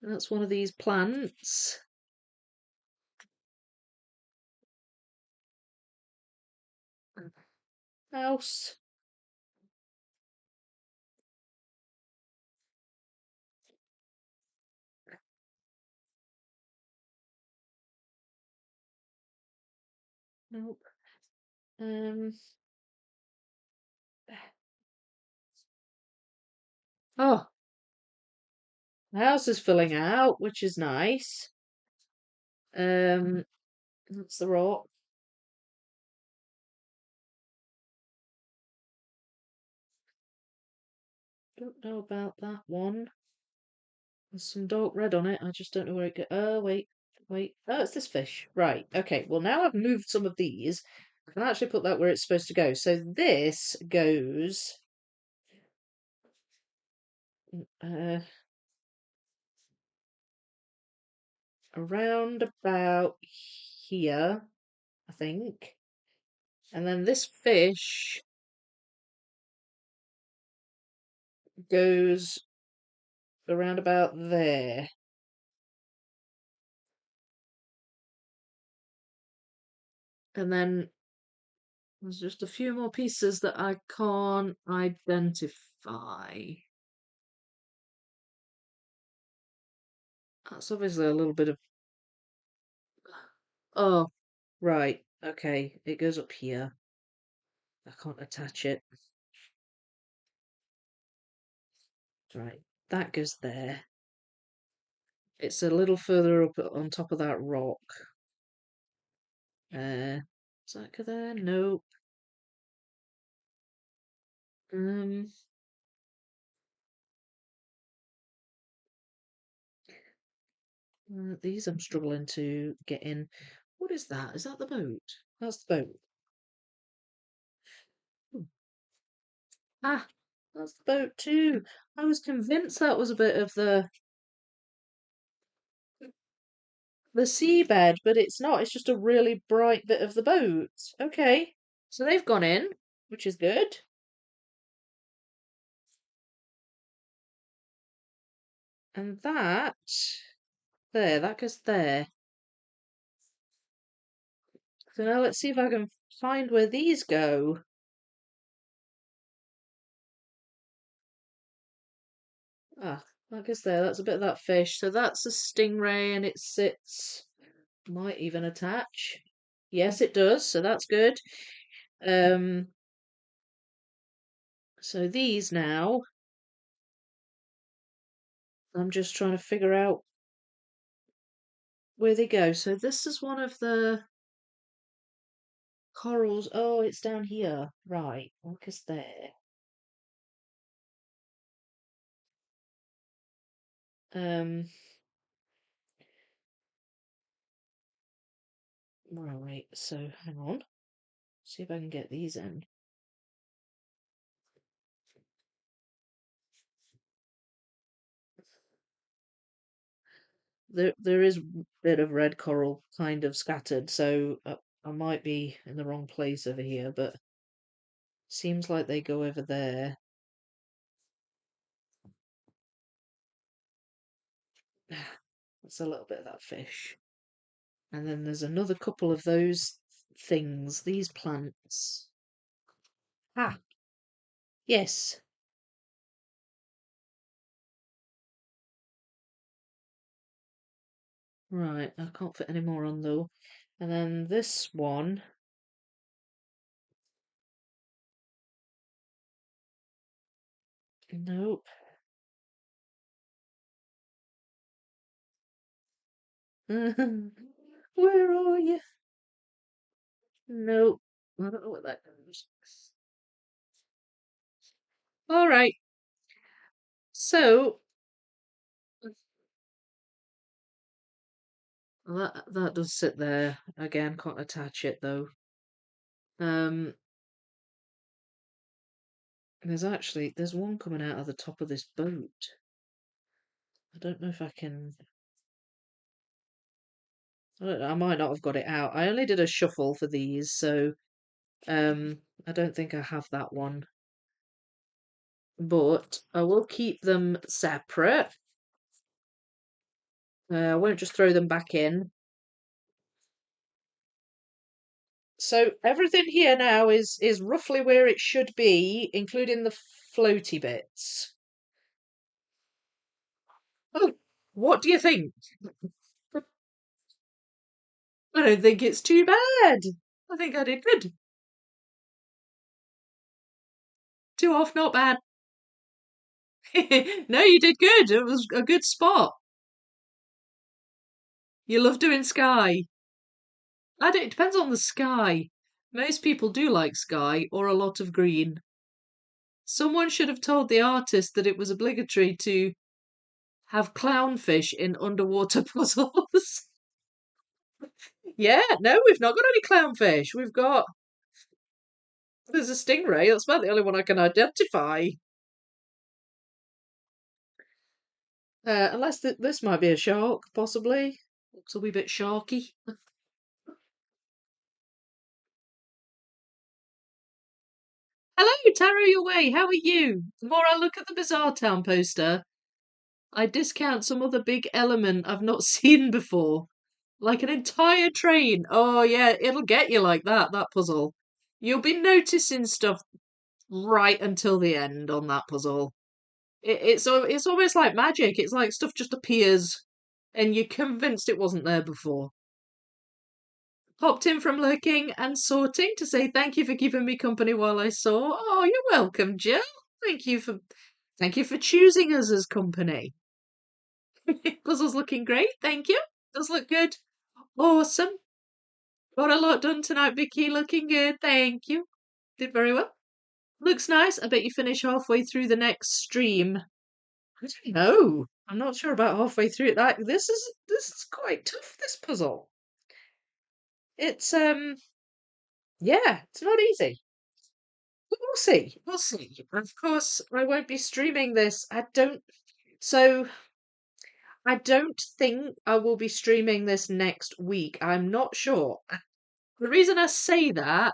that's one of these plants. House. Nope. Um. Oh, the house is filling out, which is nice. That's the rock. Don't know about that one. There's some dark red on it. I just don't know where it goes. Oh, wait, wait. Oh, it's this fish. Right. Okay. Well, now I've moved some of these. I can actually put that where it's supposed to go. So this goes uh, around about here, I think. And then this fish goes around about there. And then there's just a few more pieces that I can't identify. That's obviously a little bit of. Oh, right. Okay. It goes up here. I can't attach it. Right. That goes there. It's a little further up on top of that rock. Does that go there? Nope. Um, these I'm struggling to get in. What is that? Is that the boat? That's the boat. Hmm. Ah, that's the boat too. I was convinced that was a bit of the seabed, but it's not. It's just a really bright bit of the boat. Okay. So they've gone in, which is good. And that goes there. So now let's see if I can find where these go. Ah, that goes there. That's a bit of that fish. So that's a stingray and it sits, might even attach. Yes, it does. So that's good. Um, so these now, I'm just trying to figure out where they go. So this is one of the corals. Oh, it's down here. Right. What is there? Um, right. So hang on. See if I can get these in. There is a bit of red coral kind of scattered, so I might be in the wrong place over here, but seems like they go over there. That's a little bit of that fish. And then there's another couple of those things, these plants. Ah, yes. Right, I can't fit any more on though. And then this one, nope. Where are you? Nope. I don't know what that goes. All right. So that does sit there again. Can't attach it though. Um, there's one coming out of the top of this boat. I don't know if I can. I don't know, I might not have got it out. I only did a shuffle for these, so I don't think I have that one. But I will keep them separate. I won't just throw them back in. So everything here now is roughly where it should be, including the floaty bits. Oh, what do you think? I don't think it's too bad. I think I did good. 2 off, not bad. No, you did good. It was a good spot. You love doing sky. It depends on the sky. Most people do like sky or a lot of green. Someone should have told the artist that it was obligatory to have clownfish in underwater puzzles. Yeah, no, we've not got any clownfish. There's a stingray. That's about the only one I can identify. Unless this might be a shark, possibly. Looks a wee bit sharky. Hello, Taro Your Way. How are you? The more I look at the Bizarre Town poster, I discount some other big element I've not seen before. Like an entire train. Oh, yeah, it'll get you like that puzzle. You'll be noticing stuff right until the end on that puzzle. It's almost like magic. It's like stuff just appears and you're convinced it wasn't there before. Popped in from lurking and sorting to say thank you for keeping me company while I saw. Oh, you're welcome, Jill. Thank you for choosing us as company. Puzzle's looking great, thank you. Does look good. Awesome. Got a lot done tonight, Vicky. Looking good, thank you. Did very well. Looks nice. I bet you finish halfway through the next stream. I don't know. I'm not sure about halfway through it. This is quite tough, this puzzle. It's yeah, it's not easy. We'll see. We'll see. Of course, I won't be streaming this. So I don't think I will be streaming this next week. I'm not sure. The reason I say that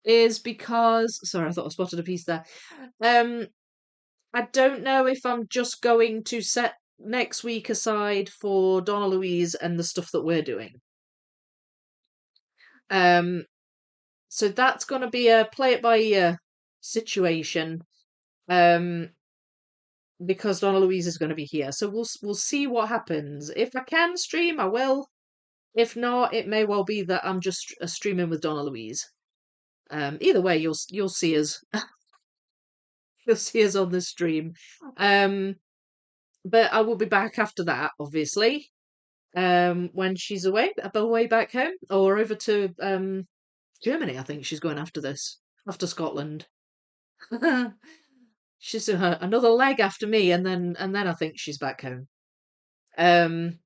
is because, sorry, I thought I spotted a piece there. Um, I don't know if I'm just going to set next week aside for Donna Louise and the stuff that we're doing. Um, so that's going to be a play it by ear situation. Um, because Donna Louise is going to be here. So we'll see what happens. If I can stream, I will. If not, it may well be that I'm just streaming with Donna Louise. Either way, you'll see us. You'll see us on the stream. Um, but I will be back after that, obviously. When she's away back home, or over to Germany. I think she's going after this, after Scotland. She's another leg after me, and then I think she's back home. Um,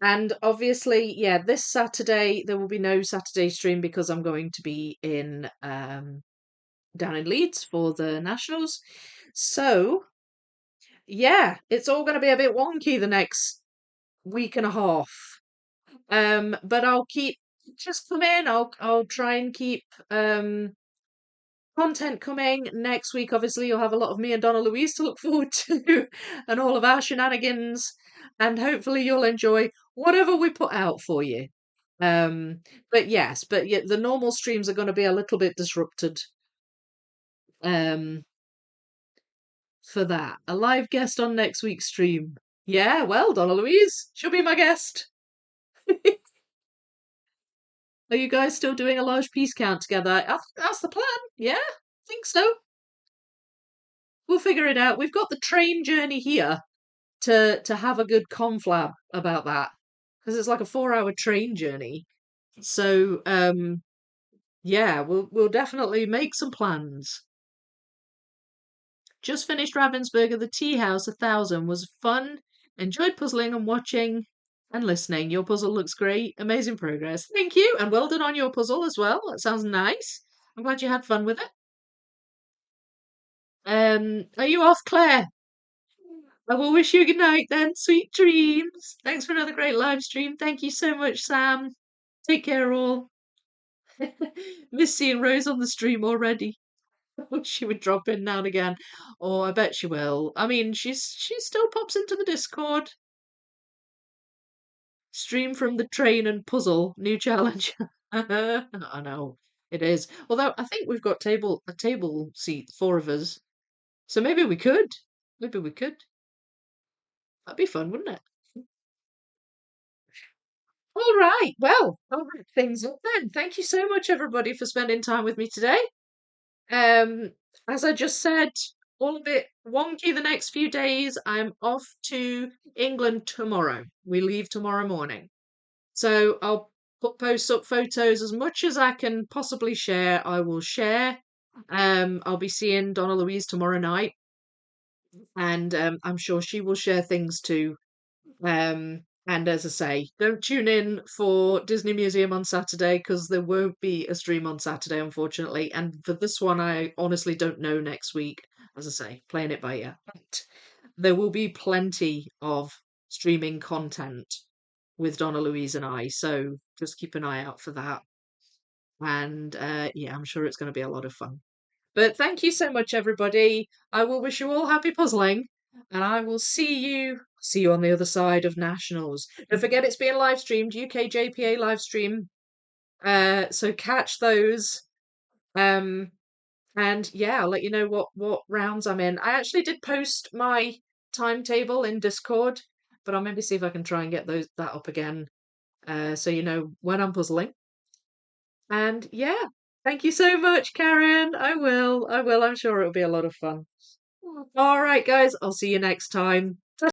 and obviously, yeah, this Saturday there will be no Saturday stream because I'm going to be in down in Leeds for the Nationals. So yeah, it's all going to be a bit wonky the next week and a half. But I'll keep just come in. I'll try and keep content coming next week. Obviously, you'll have a lot of me and Donna Louise to look forward to, and all of our shenanigans. And hopefully, you'll enjoy whatever we put out for you. Um, but yes, but yeah, the normal streams are going to be a little bit disrupted. Um, for that, a live guest on next week's stream. Yeah, well, Donna Louise, she'll be my guest. Are you guys still doing a large piece count together? That's the plan. Yeah, I think so. We'll figure it out. We've got the train journey here to have a good conflab about that because it's like a 4-hour train journey. So yeah, we'll definitely make some plans. Just finished Ravensburger, the Tea House 1,000 was fun. Enjoyed puzzling and watching and listening. Your puzzle looks great. Amazing progress. Thank you, and well done on your puzzle as well. That sounds nice. I'm glad you had fun with it. Are you off, Claire? I will wish you a good night then. Sweet dreams. Thanks for another great live stream. Thank you so much, Sam. Take care, all. Miss seeing Rose on the stream already. She would drop in now and again. Oh, I bet she will. I mean, she still pops into the Discord. Stream from the train and puzzle. New challenge. I know it is. Although I think we've got a table seat, 4 of us. So maybe we could. Maybe we could. That'd be fun, wouldn't it? All right. Well, I'll wrap things up then. Thank you so much, everybody, for spending time with me today. Um, as I just said, all a bit wonky the next few days. I'm off to England tomorrow. We leave tomorrow morning. So I'll post up photos as much as I can possibly share. I will share. I'll be seeing Donna Louise tomorrow night, and I'm sure she will share things too. And as I say, don't tune in for Disney Museum on Saturday because there won't be a stream on Saturday, unfortunately. And for this one, I honestly don't know next week. As I say, playing it by ear. But there will be plenty of streaming content with Donna Louise and I, so just keep an eye out for that. And yeah, I'm sure it's going to be a lot of fun. But thank you so much, everybody. I will wish you all happy puzzling, and I will see you on the other side of nationals. Don't forget it's being live streamed, UK JPA live stream. So catch those. Um, and yeah, I'll let you know what rounds I'm in. I actually did post my timetable in Discord, but I'll maybe see if I can try and get that up again. So you know when I'm puzzling. And yeah, thank you so much, Karen. I will. I'm sure it'll be a lot of fun. All right, guys, I'll see you next time.